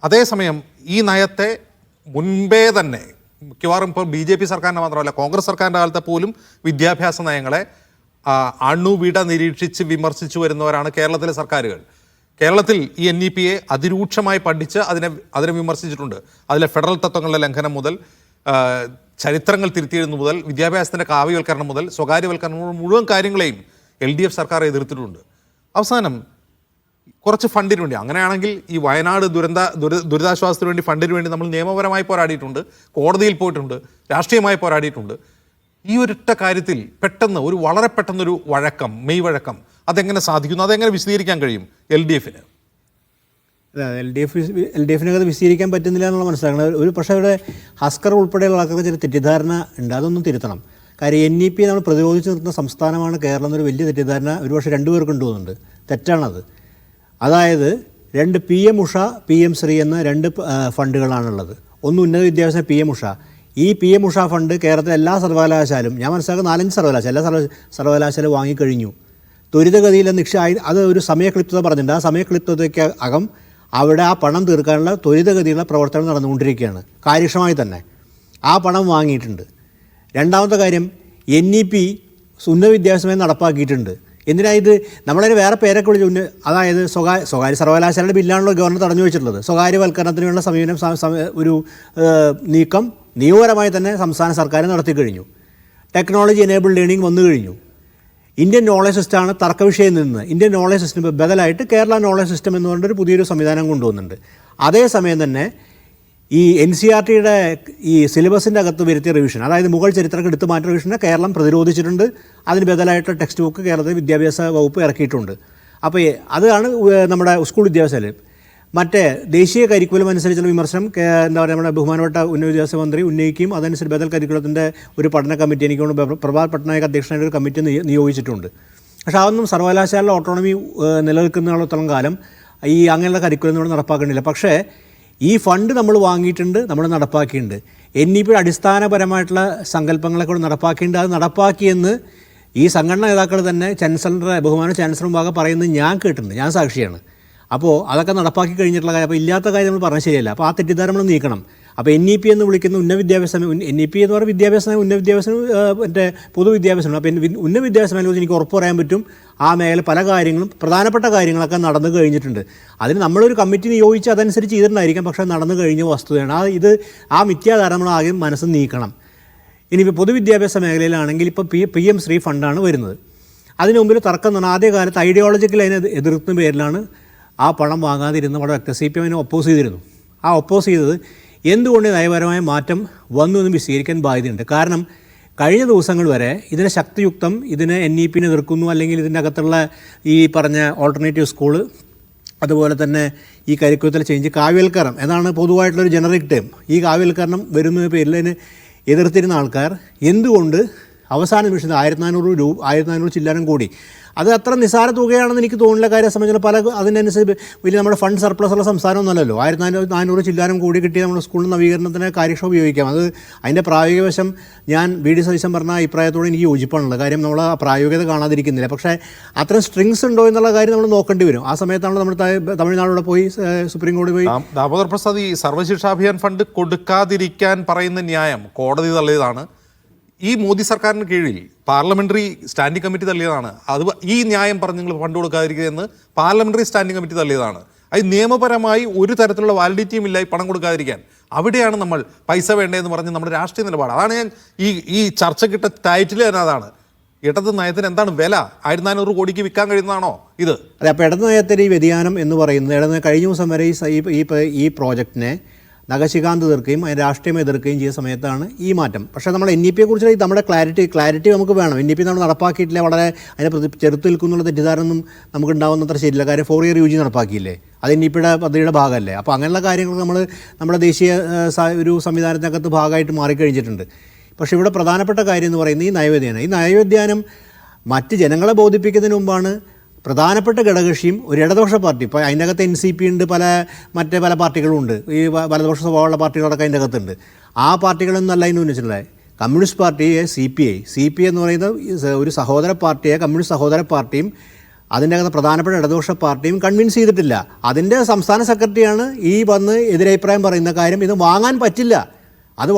അതേസമയം ഈ നയത്തെ മുൻപേ തന്നെ മിക്കവാറും ഇപ്പോൾ BJP സർക്കാരിൻ്റെ മാത്രമല്ല കോൺഗ്രസ് സർക്കാരിൻ്റെ കാലത്തെ പോലും വിദ്യാഭ്യാസ നയങ്ങളെ അണുവിട നിരീക്ഷിച്ച് വിമർശിച്ചു വരുന്നവരാണ് കേരളത്തിലെ സർക്കാരുകൾ. കേരളത്തിൽ ഈ NEPയെ അതിരൂക്ഷമായി പഠിച്ച് അതിനെ വിമർശിച്ചിട്ടുണ്ട്. അതിലെ ഫെഡറൽ തത്വങ്ങളുടെ ലംഘനം മുതൽ ചരിത്രങ്ങൾ തിരുത്തിയെഴുതുന്ന മുതൽ വിദ്യാഭ്യാസത്തിൻ്റെ കാവ്യവൽക്കരണം മുതൽ സ്വകാര്യവൽക്കരണം മുഴുവൻ കാര്യങ്ങളെയും LDF സർക്കാർ എതിർത്തിട്ടുണ്ട്. അവസാനം കുറച്ച് ഫണ്ടിന് വേണ്ടി, അങ്ങനെയാണെങ്കിൽ ഈ വയനാട് ദുരിതാശ്വാസത്തിന് വേണ്ടി ഫണ്ടിന് വേണ്ടി നമ്മൾ നിയമപരമായി പോരാടിയിട്ടുണ്ട്, കോടതിയിൽ പോയിട്ടുണ്ട്, രാഷ്ട്രീയമായി പോരാടിയിട്ടുണ്ട്. ഈ ഒരൊറ്റ കാര്യത്തിൽ വളരെ പെട്ടെന്നൊരു വഴക്കം, മെയ് വഴക്കം, അതെങ്ങനെ സാധിക്കുന്നു? അതെങ്ങനെ വിശദീകരിക്കാൻ കഴിയും LDFന്? LDFന് അത് വിശദീകരിക്കാൻ പറ്റുന്നില്ല എന്നുള്ള മനസ്സിലാക്കണം. ഒരു പക്ഷേ ഇവിടെ ഹസ്കർ ഉൾപ്പെടെയുള്ള ആൾക്കാർക്ക് ചില തെറ്റിദ്ധാരണ ഉണ്ട്, അതൊന്നും തിരുത്തണം. കാര്യം NEP നമ്മൾ പ്രതിരോധിച്ച് നിർത്തുന്ന സംസ്ഥാനമാണ് കേരളം എന്നൊരു വലിയ തെറ്റിദ്ധാരണ ഒരുപക്ഷെ രണ്ടുപേർക്കും തോന്നുന്നുണ്ട്. തെറ്റാണത്. അതായത് 2 PM ഉഷ, PM ശ്രീ എന്ന 2 ഫണ്ടുകളാണുള്ളത്. ഒന്ന് ഉന്നത വിദ്യാഭ്യാസ PM ഉഷ. ഈ PM ഉഷ ഫണ്ട് കേരളത്തിലെ എല്ലാ സർവകലാശാലയും, ഞാൻ മനസ്സിലാക്കുന്ന 4-5 സർവകലാശാല, എല്ലാ സർവകലാശാല വാങ്ങിക്കഴിഞ്ഞു. ത്വരിതഗതിയിൽ അത് ഒരു സമയക്ലിപ്തത പറഞ്ഞിട്ടുണ്ട്. ആ സമയക്ലിപ്തതയ്ക്ക് അകം അവിടെ ആ പണം തീർക്കാനുള്ള ത്വരിതഗതിയുള്ള പ്രവർത്തനം നടന്നുകൊണ്ടിരിക്കുകയാണ്, കാര്യക്ഷമമായി തന്നെ. ആ പണം വാങ്ങിയിട്ടുണ്ട്. രണ്ടാമത്തെ കാര്യം, NEP ഉന്നത വിദ്യാഭ്യാസമായി നടപ്പാക്കിയിട്ടുണ്ട്. എന്തിനാ ഇത്? നമ്മളതിന് വേറെ പേരൊക്കെ വിളിച്ച് അതായത് സ്വകാര്യ സർവകലാശാലയുടെ ബില്ലാണല്ലോ ഗവർണർ തടഞ്ഞു വെച്ചിട്ടുള്ളത്. സ്വകാര്യവൽക്കരണത്തിന് വേണ്ട സമീപനം ഒരു നീക്കം നിയമപരമായി തന്നെ സംസ്ഥാന സർക്കാർ നടത്തിക്കഴിഞ്ഞു. ടെക്നോളജി എനേബിൾഡ് ലേണിംഗ് വന്നു കഴിഞ്ഞു. ഇന്ത്യൻ നോളജ് സിസ്റ്റമാണ് തർക്കവിഷയം നിന്ന് ഇന്ത്യൻ നോളജ് സിസ്റ്റം ബദലായിട്ട് കേരള നോളജ് സിസ്റ്റം എന്ന് പറഞ്ഞൊരു പുതിയൊരു സംവിധാനം കൊണ്ടുവന്നിട്ടുണ്ട്. അതേസമയം തന്നെ ഈ NCERTയുടെ ഈ സിലബസിൻ്റെ അകത്ത് വരുത്തിയ റിവിഷൻ, അതായത് മുഗൾ ചരിത്രമൊക്കെ എടുത്ത് മാറ്റിയ റിവിഷനെ കേരളം പ്രതിരോധിച്ചിട്ടുണ്ട്. അതിന് ബദലായിട്ട് ടെക്സ്റ്റ് ബുക്ക് കേരളത്തിൽ വിദ്യാഭ്യാസ വകുപ്പ് ഇറക്കിയിട്ടുണ്ട്. അപ്പോൾ അതാണ് നമ്മുടെ സ്കൂൾ വിദ്യാഭ്യാസത്തിൽ മറ്റേ ദേശീയ കരിക്കുലം അനുസരിച്ചുള്ള വിമർശനം എന്താ പറയുക നമ്മുടെ ബഹുമാനപ്പെട്ട ഉന്നത വിദ്യാഭ്യാസ മന്ത്രി ഉന്നയിക്കുകയും അതനുസരിച്ച് ബദൽ കരിക്കുലത്തിൻ്റെ ഒരു പഠന കമ്മിറ്റി എനിക്ക് തോന്നുന്നു പ്രഭാത് പട്നായക് അധ്യക്ഷനായിട്ട് ഒരു കമ്മിറ്റി നിയോഗിച്ചിട്ടുണ്ട്. പക്ഷേ അതൊന്നും സർവകലാശാല ഓട്ടോണമി നിലനിൽക്കുന്നിടത്തോളം കാലം ഈ അങ്ങനെയുള്ള കരിക്കുലം നടപ്പാക്കേണ്ടില്ല. പക്ഷേ ഈ ഫണ്ട് നമ്മൾ വാങ്ങിയിട്ടുണ്ട്, നമ്മൾ നടപ്പാക്കിയിട്ടുണ്ട്. NEP അടിസ്ഥാനപരമായിട്ടുള്ള സങ്കല്പങ്ങളെ കൂടെ നടപ്പാക്കിയിട്ടുണ്ട്. അത് നടപ്പാക്കിയെന്ന് ഈ സംഘടനാ നേതാക്കൾ തന്നെ ബഹുമാന ചാൻസലർ മുമ്പാകെ പറയുന്നത് ഞാൻ കേട്ടിട്ടുണ്ട്, ഞാൻ സാക്ഷിയാണ്. അപ്പോൾ അതൊക്കെ നടപ്പാക്കി കഴിഞ്ഞിട്ടുള്ള കാര്യം, അപ്പോൾ ഇല്ലാത്ത കാര്യം നമ്മൾ പറഞ്ഞാൽ ശരിയല്ല. അപ്പോൾ ആ തെറ്റിദ്ധാരണ നമ്മൾ നീക്കണം. അപ്പോൾ NEP എന്ന് വിളിക്കുന്ന ഉന്നത വിദ്യാഭ്യാസം, NEP എന്ന് പറയുന്ന വിദ്യാഭ്യാസം ഉന്നത വിദ്യാഭ്യാസം മറ്റേ പൊതുവിദ്യാഭ്യാസമാണ്. അപ്പോൾ ഉന്നത വിദ്യാഭ്യാസം മേഖലയിൽ എനിക്ക് ഉറപ്പ് പറയാൻ പറ്റും ആ മേഖല പല കാര്യങ്ങളും പ്രധാനപ്പെട്ട കാര്യങ്ങളൊക്കെ നടന്നു കഴിഞ്ഞിട്ടുണ്ട്. അതിന് നമ്മളൊരു കമ്മിറ്റി നിയോഗിച്ച് അതനുസരിച്ച് ചെയ്തിട്ടുണ്ടായിരിക്കാം, പക്ഷേ നടന്നു കഴിഞ്ഞ വസ്തുതയാണ്. ആ മിഥ്യാധാരണ നമ്മൾ ആദ്യം മനസ്സ് നീക്കണം. ഇനിയിപ്പോൾ പൊതുവിദ്യാഭ്യാസ മേഖലയിലാണെങ്കിൽ ഇപ്പോൾ PM ശ്രീ ഫണ്ടാണ് വരുന്നത്. അതിന് മുമ്പിൽ തർക്കം എന്ന് പറഞ്ഞാൽ ആദ്യകാലത്ത് ഐഡിയോളജിക്കൽ അതിനെ എതിർക്കുന്ന പേരിലാണ് ആ പണം വാങ്ങാതിരുന്ന വളരെ വ്യക്തി CPM അതിനെ ഒപ്പോസ് ചെയ്തിരുന്നു. ആ ഒപ്പോസ് ചെയ്തത് എന്തുകൊണ്ട് നയപരമായ മാറ്റം വന്നു എന്ന് വിശദീകരിക്കാൻ ബാധ്യതയുണ്ട്. കാരണം കഴിഞ്ഞ ദിവസങ്ങൾ വരെ ഇതിനെ ശക്തിയുക്തം ഇതിനെ NEPനെ എതിർക്കുന്നു, അല്ലെങ്കിൽ ഇതിൻ്റെ അകത്തുള്ള ഈ പറഞ്ഞ ഓൾട്ടർനേറ്റീവ് സ്കൂള്, അതുപോലെ തന്നെ ഈ കരിക്കുലത്തിലെ ചേഞ്ച്, കാവ്യവൽക്കരണം എന്നാണ് പൊതുവായിട്ടുള്ളൊരു ജനറിക് ടേം. ഈ കാവ്യവൽക്കരണം വരുന്ന പേരിൽ അതിന് എതിർത്തിരുന്ന ആൾക്കാർ എന്തുകൊണ്ട് അവസാന നിമിഷത്തിൽ 1400 ചില്ലാനം കൂടി, അത് അത്ര നിസ്സാര തുകയാണെന്ന് എനിക്ക് തോന്നുന്ന കാര്യം സംബന്ധിച്ച് പല അതിനനുസരിച്ച് വലിയ നമ്മുടെ ഫണ്ട് സർപ്ലസ് ഉള്ള സംസ്ഥാനമൊന്നുമല്ലല്ലോ. 1400 ചില്ലാനം കൂടി കിട്ടി നമ്മുടെ സ്കൂളിൽ നവീകരണത്തിന് കാര്യക്ഷമം ഉപയോഗിക്കാം. അതിൻ്റെ പ്രായോഗിക വശം ഞാൻ BD സതീശൻ പറഞ്ഞ അഭിപ്രായത്തോട് എനിക്ക് യോജിപ്പാണുള്ളത്. കാര്യം നമ്മൾ ആ പ്രായോഗികത കാണാതിരിക്കുന്നില്ല. പക്ഷേ അത്രയും സ്ട്രിങ്സ് ഉണ്ടോ എന്നുള്ള കാര്യം നമ്മൾ നോക്കേണ്ടി വരും. ആ സമയത്താണ് നമ്മൾ തമിഴ്നാടോടെ പോയി സുപ്രീം കോടതി പോയി. ദാമോദർ പ്രസാദ്, ഈ സർവ്വശിക്ഷാഭിയാൻ ഫണ്ട് കൊടുക്കാതിരിക്കാൻ പറയുന്ന ന്യായം കോടതി തള്ളിയതാണ്. ഈ മോദി സർക്കാരിന് കീഴിൽ പാർലമെന്ററി സ്റ്റാൻഡിംഗ് കമ്മിറ്റി തള്ളിയതാണ്. ഈ ന്യായം പറഞ്ഞ് നിങ്ങൾ ഫണ്ട് കൊടുക്കാതിരിക്കുക എന്ന് പാർലമെന്ററി സ്റ്റാൻഡിംഗ് കമ്മിറ്റി തള്ളിയതാണ്. അത് നിയമപരമായി ഒരു തരത്തിലുള്ള വാലിഡിറ്റിയും ഇല്ല ഈ പണം കൊടുക്കാതിരിക്കാൻ. അവിടെയാണ് നമ്മൾ പൈസ വേണ്ടതെന്ന് പറഞ്ഞ് നമ്മുടെ രാഷ്ട്രീയ നിലപാട്. അതാണ് ഞാൻ ഈ ചർച്ചക്കിട്ട ടൈറ്റിൽ തന്നെ അതാണ്. ഇടത് നയത്തിന് എന്താണ് വില? 1400 കോടിക്ക് വിൽക്കാൻ കഴിയുന്നതാണോ ഇത്? അതെ. അപ്പോൾ ഇടത് നയത്തിൻ്റെ ഈ വ്യതിയാനം എന്ന് പറയുന്നത് കഴിഞ്ഞ ദിവസം വരെ ഈ പ്രോജക്റ്റിനെ നഖശികാന്ത് എതിർക്കുകയും അതിന് രാഷ്ട്രീയം എതിർക്കുകയും ചെയ്ത സമയത്താണ് ഈ മാറ്റം. പക്ഷേ നമ്മൾ NEPയെക്കുറിച്ച് നമ്മുടെ ക്ലാരിറ്റി നമുക്ക് വേണം. NEP നമ്മൾ നടപ്പാക്കിയിട്ടില്ല, വളരെ അതിനെ ചെറുത്ത് നിൽക്കുന്നുള്ള തെറ്റിദ്ധാരണൊന്നും നമുക്ക് ഉണ്ടാവുന്നത്ര ശരിയില്ല. കാര്യം 4 ഇയർ UG നടപ്പാക്കിയില്ലേ, അത് NEPയുടെ പദ്ധതിയുടെ ഭാഗമല്ലേ. അപ്പോൾ അങ്ങനെയുള്ള കാര്യങ്ങൾ നമ്മുടെ ദേശീയ ഒരു സംവിധാനത്തിനകത്ത് ഭാഗമായിട്ട് മാറിക്കഴിഞ്ഞിട്ടുണ്ട്. പക്ഷേ ഇവിടെ പ്രധാനപ്പെട്ട കാര്യം എന്ന് പറയുന്നത് ഈ നയവ്യതിയാനം. ഈ നയവ്യതിയാനം മറ്റ് ജനങ്ങളെ ബോധിപ്പിക്കുന്നതിന് മുമ്പാണ് പ്രധാനപ്പെട്ട ഘടകകക്ഷിയും ഒരു ഇടതുപക്ഷ പാർട്ടി, ഇപ്പോൾ അതിൻ്റെ അകത്ത് NCP ഉണ്ട്, പല പാർട്ടികളും ഉണ്ട്, ഈ വലതുപക്ഷ സ്വഭാവമുള്ള പാർട്ടികളൊക്കെ അതിൻ്റെ അകത്തുണ്ട്. ആ പാർട്ടികളൊന്നും അല്ല അതിന് ഉന്നയിച്ചിട്ടുള്ളത്. കമ്മ്യൂണിസ്റ്റ് പാർട്ടിയെ CPI എന്ന് പറയുന്നത് ഒരു സഹോദര പാർട്ടിയെ കമ്മ്യൂണിസ്റ്റ് സഹോദര പാർട്ടിയും അതിൻ്റെ അകത്ത് പ്രധാനപ്പെട്ട ഇടതുപക്ഷ പാർട്ടിയും കൺവിൻസ് ചെയ്തിട്ടില്ല. അതിൻ്റെ സംസ്ഥാന സെക്രട്ടറിയാണ് ഈ വന്ന് എതിരഭിപ്രായം പറയുന്ന കാര്യം ഇത് വാങ്ങാൻ പറ്റില്ല. അത്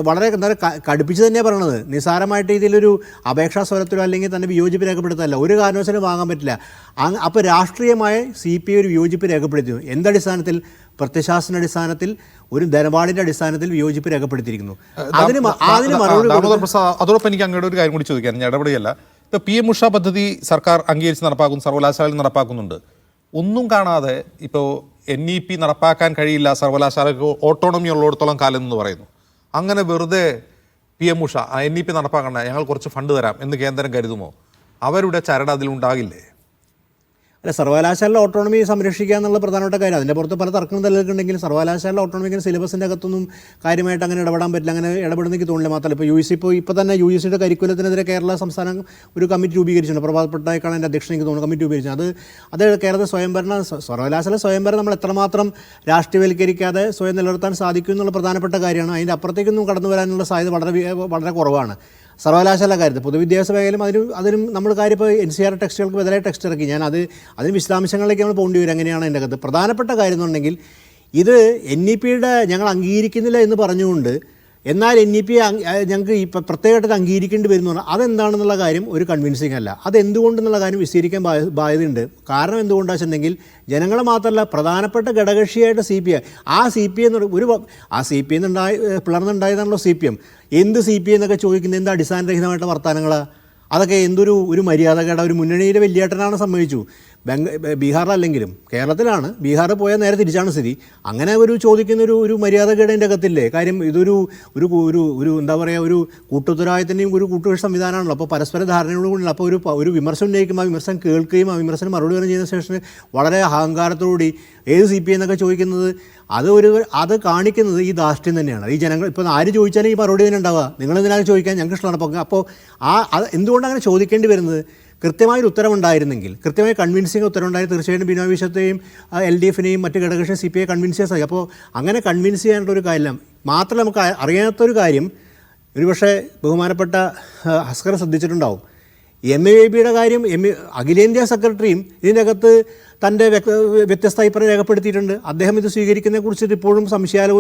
വളരെ എന്താ കടുപ്പിച്ച് തന്നെയാണ് പറയണത്. നിസ്സാരമായിട്ട് ഇതിലൊരു അപേക്ഷാ സ്വരത്തിലോ അല്ലെങ്കിൽ തന്നെ വിയോജിപ്പ് രേഖപ്പെടുത്തല്ല, ഒരു കാരണവശാലും വാങ്ങാൻ പറ്റില്ല. അപ്പോൾ രാഷ്ട്രീയമായ CPI ഒരു വിയോജിപ്പ് രേഖപ്പെടുത്തി. എന്തടിസ്ഥാനത്തിൽ? പ്രത്യശാസന അടിസ്ഥാനത്തിൽ, ഒരു ധനപാടിൻ്റെ അടിസ്ഥാനത്തിൽ വിയോജിപ്പ് രേഖപ്പെടുത്തിയിരിക്കുന്നു. അതിന് അതോടൊപ്പം എനിക്ക് അങ്ങോട്ട് ഒരു കാര്യം കൂടി ചോദിക്കാൻ, ഞാൻ ഇടപെടുകയല്ല. ഇപ്പോൾ PM ഉഷ പദ്ധതി സർക്കാർ അംഗീകരിച്ച് നടപ്പാക്കുന്നു, സർവകലാശാലയിൽ നടപ്പാക്കുന്നുണ്ട്. ഒന്നും കാണാതെ ഇപ്പോൾ NEP നടപ്പാക്കാൻ കഴിയില്ല, സർവകലാശാലയ്ക്ക് ഓട്ടോണമി ഉള്ളിടത്തോളം കാലം എന്ന് പറയുന്നു. അങ്ങനെ വെറുതെ PM ഉഷ NEP നടപ്പാക്കണ്ട, ഞങ്ങൾ കുറച്ച് ഫണ്ട് തരാം എന്ന് കേന്ദ്രം കരുതുമോ? അവരുടെ ചരട് അതിലുണ്ടാകില്ലേ? അല്ല, സർവകലാശാല ഓട്ടോണമി സംരക്ഷിക്കുക എന്നുള്ള പ്രധാനപ്പെട്ട കാര്യം. അതിൻ്റെ പുറത്ത് പല തർക്കങ്ങളും നിലനിൽക്കുന്നുണ്ടെങ്കിലും സർവകലാശാല ഓട്ടോണമിക്ക് സിലബസിൻ്റെ അകത്തൊന്നും കാര്യമായിട്ട് അങ്ങനെ ഇടപെടാൻ പറ്റില്ല. അങ്ങനെ ഇടപെടുന്ന എനിക്ക് തോന്നില്ല. മാത്രമല്ല ഇപ്പോൾ തന്നെ UGCയുടെ കരിക്കുലത്തിനെതിരെ കേരള സംസ്ഥാനം ഒരു കമ്മിറ്റി രൂപീകരിച്ചിട്ടുണ്ട്. പ്രഭാത് പട്നായിക്കാണ് എൻ്റെ അധ്യക്ഷൻ എനിക്ക് തോന്നുന്നു കമ്മിറ്റി രൂപീകരിച്ചത്. അത് കേരള സർവകലാശാല സ്വയംഭരണം നമ്മൾ എത്രമാത്രം രാഷ്ട്രീയവൽക്കരിക്കാതെ സ്വയം നിലനിർത്താൻ സാധിക്കും എന്നുള്ള പ്രധാനപ്പെട്ട കാര്യമാണ്. അതിൻ്റെ അപ്പുറത്തേക്കൊന്നും കടന്നു വരാനുള്ള സാധ്യത വളരെ കുറവാണ്. സർവകലാശാല കാര്യത്തിൽ പൊതുവിദ്യാഭ്യാസ മേഖലയിലും അതിനും നമ്മൾ കാര്യം ഇപ്പോൾ NCERT ടെക്സ്റ്റുകൾക്ക് ബദലായി ടെക്സ്റ്റ് ഇറക്കി. അതിന് വിശദാംശങ്ങളിലേക്ക് നമ്മൾ പോകേണ്ടി വരും. എങ്ങനെയാണ് അതിൻ്റെ അകത്ത് പ്രധാനപ്പെട്ട കാര്യം എന്നുണ്ടെങ്കിൽ ഇത് NEP-യുടെ ഞങ്ങൾ അംഗീകരിക്കുന്നില്ല എന്ന് പറഞ്ഞുകൊണ്ട് എന്നാൽ NEP ഞങ്ങൾക്ക് ഈ പ്രത്യേകമായിട്ട് അംഗീകരിക്കേണ്ടി വരുന്നു പറഞ്ഞാൽ അതെന്താണെന്നുള്ള കാര്യം ഒരു കൺവിൻസിങ് അല്ല. അതെന്തുകൊണ്ടെന്നുള്ള കാര്യം വിശദീകരിക്കാൻ ബാധ്യതയുണ്ട്. കാരണം എന്തുകൊണ്ടാണെന്ന് വെച്ചിട്ടുണ്ടെങ്കിൽ ജനങ്ങളെ മാത്രമല്ല പ്രധാനപ്പെട്ട ഘടകകക്ഷിയായിട്ട് CPI പിളർന്നുണ്ടായതാണല്ലോ CPM. എന്ത് CPI എന്നൊക്കെ ചോദിക്കുന്നത് എന്ത് അടിസ്ഥാനരഹിതമായിട്ട് വർത്തമാനങ്ങളാണ് അതൊക്കെ. ഒരു മര്യാദകേട് ഒരു മുന്നണിയുടെ വലിയേട്ടനാണ് സമ്മതിച്ചു. ബീഹാറിലല്ലെങ്കിലും കേരളത്തിലാണ്. ബീഹാറിൽ പോയാൽ നേരെ തിരിച്ചാണ് സ്ഥിതി. അങ്ങനെ ചോദിക്കുന്ന ഒരു മര്യാദകേടിൻ്റെ അകത്തില്ലേ കാര്യം. ഇതൊരു എന്താ പറയുക ഒരു കൂട്ടുത്തരവാദിത്തത്തിൻ്റെയും ഒരു കൂട്ടുകക്ഷി സംവിധാനമാണല്ലോ. അപ്പോൾ പരസ്പര ധാരണയോടുകൂടിയുള്ള അപ്പോൾ ഒരു വിമർശനം ഉന്നയിക്കും, ആ വിമർശനം കേൾക്കുകയും ആ വിമർശനം മറുപടി പറയുകയും ചെയ്യുന്ന ശേഷം വളരെ അഹങ്കാരത്തോടുകൂടി ഏത് CPI എന്നൊക്കെ ചോദിക്കുന്നത് അത് കാണിക്കുന്നത് ഈ ധാർഷ്ട്യം തന്നെയാണ്. ഈ ജനങ്ങൾ ഇപ്പോൾ ആര് ചോദിച്ചാലും ഈ മറുപടി തന്നെ ഉണ്ടാവുക. നിങ്ങളെന്തിനാണ് ചോദിക്കാൻ, ഞങ്ങൾക്ക് ഇഷ്ടമാണ്. അപ്പോൾ അത് എന്തുകൊണ്ട് അങ്ങനെ ചോദിക്കേണ്ടി വരുന്നത്? കൃത്യമായൊരു ഉത്തരവുണ്ടായിരുന്നെങ്കിൽ, കൃത്യമായി കൺവിൻസിങ് ഉത്തരവുണ്ടായി തീർച്ചയായിട്ടും ബിനോയ് വിശ്വത്തെയും LDF-നെയും മറ്റ് ഘടകകക്ഷി CPI കൺവിൻസ് ചെയ്യാൻ സാധിക്കും. അപ്പോൾ അങ്ങനെ കൺവിൻസ് ചെയ്യാനുള്ള ഒരു കാര്യമില്ല. മാത്രമല്ല നമുക്ക് അറിയാത്തൊരു കാര്യം ഒരുപക്ഷെ ബഹുമാനപ്പെട്ട ഹസ്കർ ശ്രദ്ധിച്ചിട്ടുണ്ടാവും. MAVB-യുടെ കാര്യം അഖിലേന്ത്യാ സെക്രട്ടറിയും ഇതിൻ്റെ അകത്ത് തൻ്റെ വ്യത്യസ്ത അഭിപ്രായം രേഖപ്പെടുത്തിയിട്ടുണ്ട്. അദ്ദേഹം ഇത് സ്വീകരിക്കുന്നതിനെക്കുറിച്ച് ഇപ്പോഴും സംശയമാണ്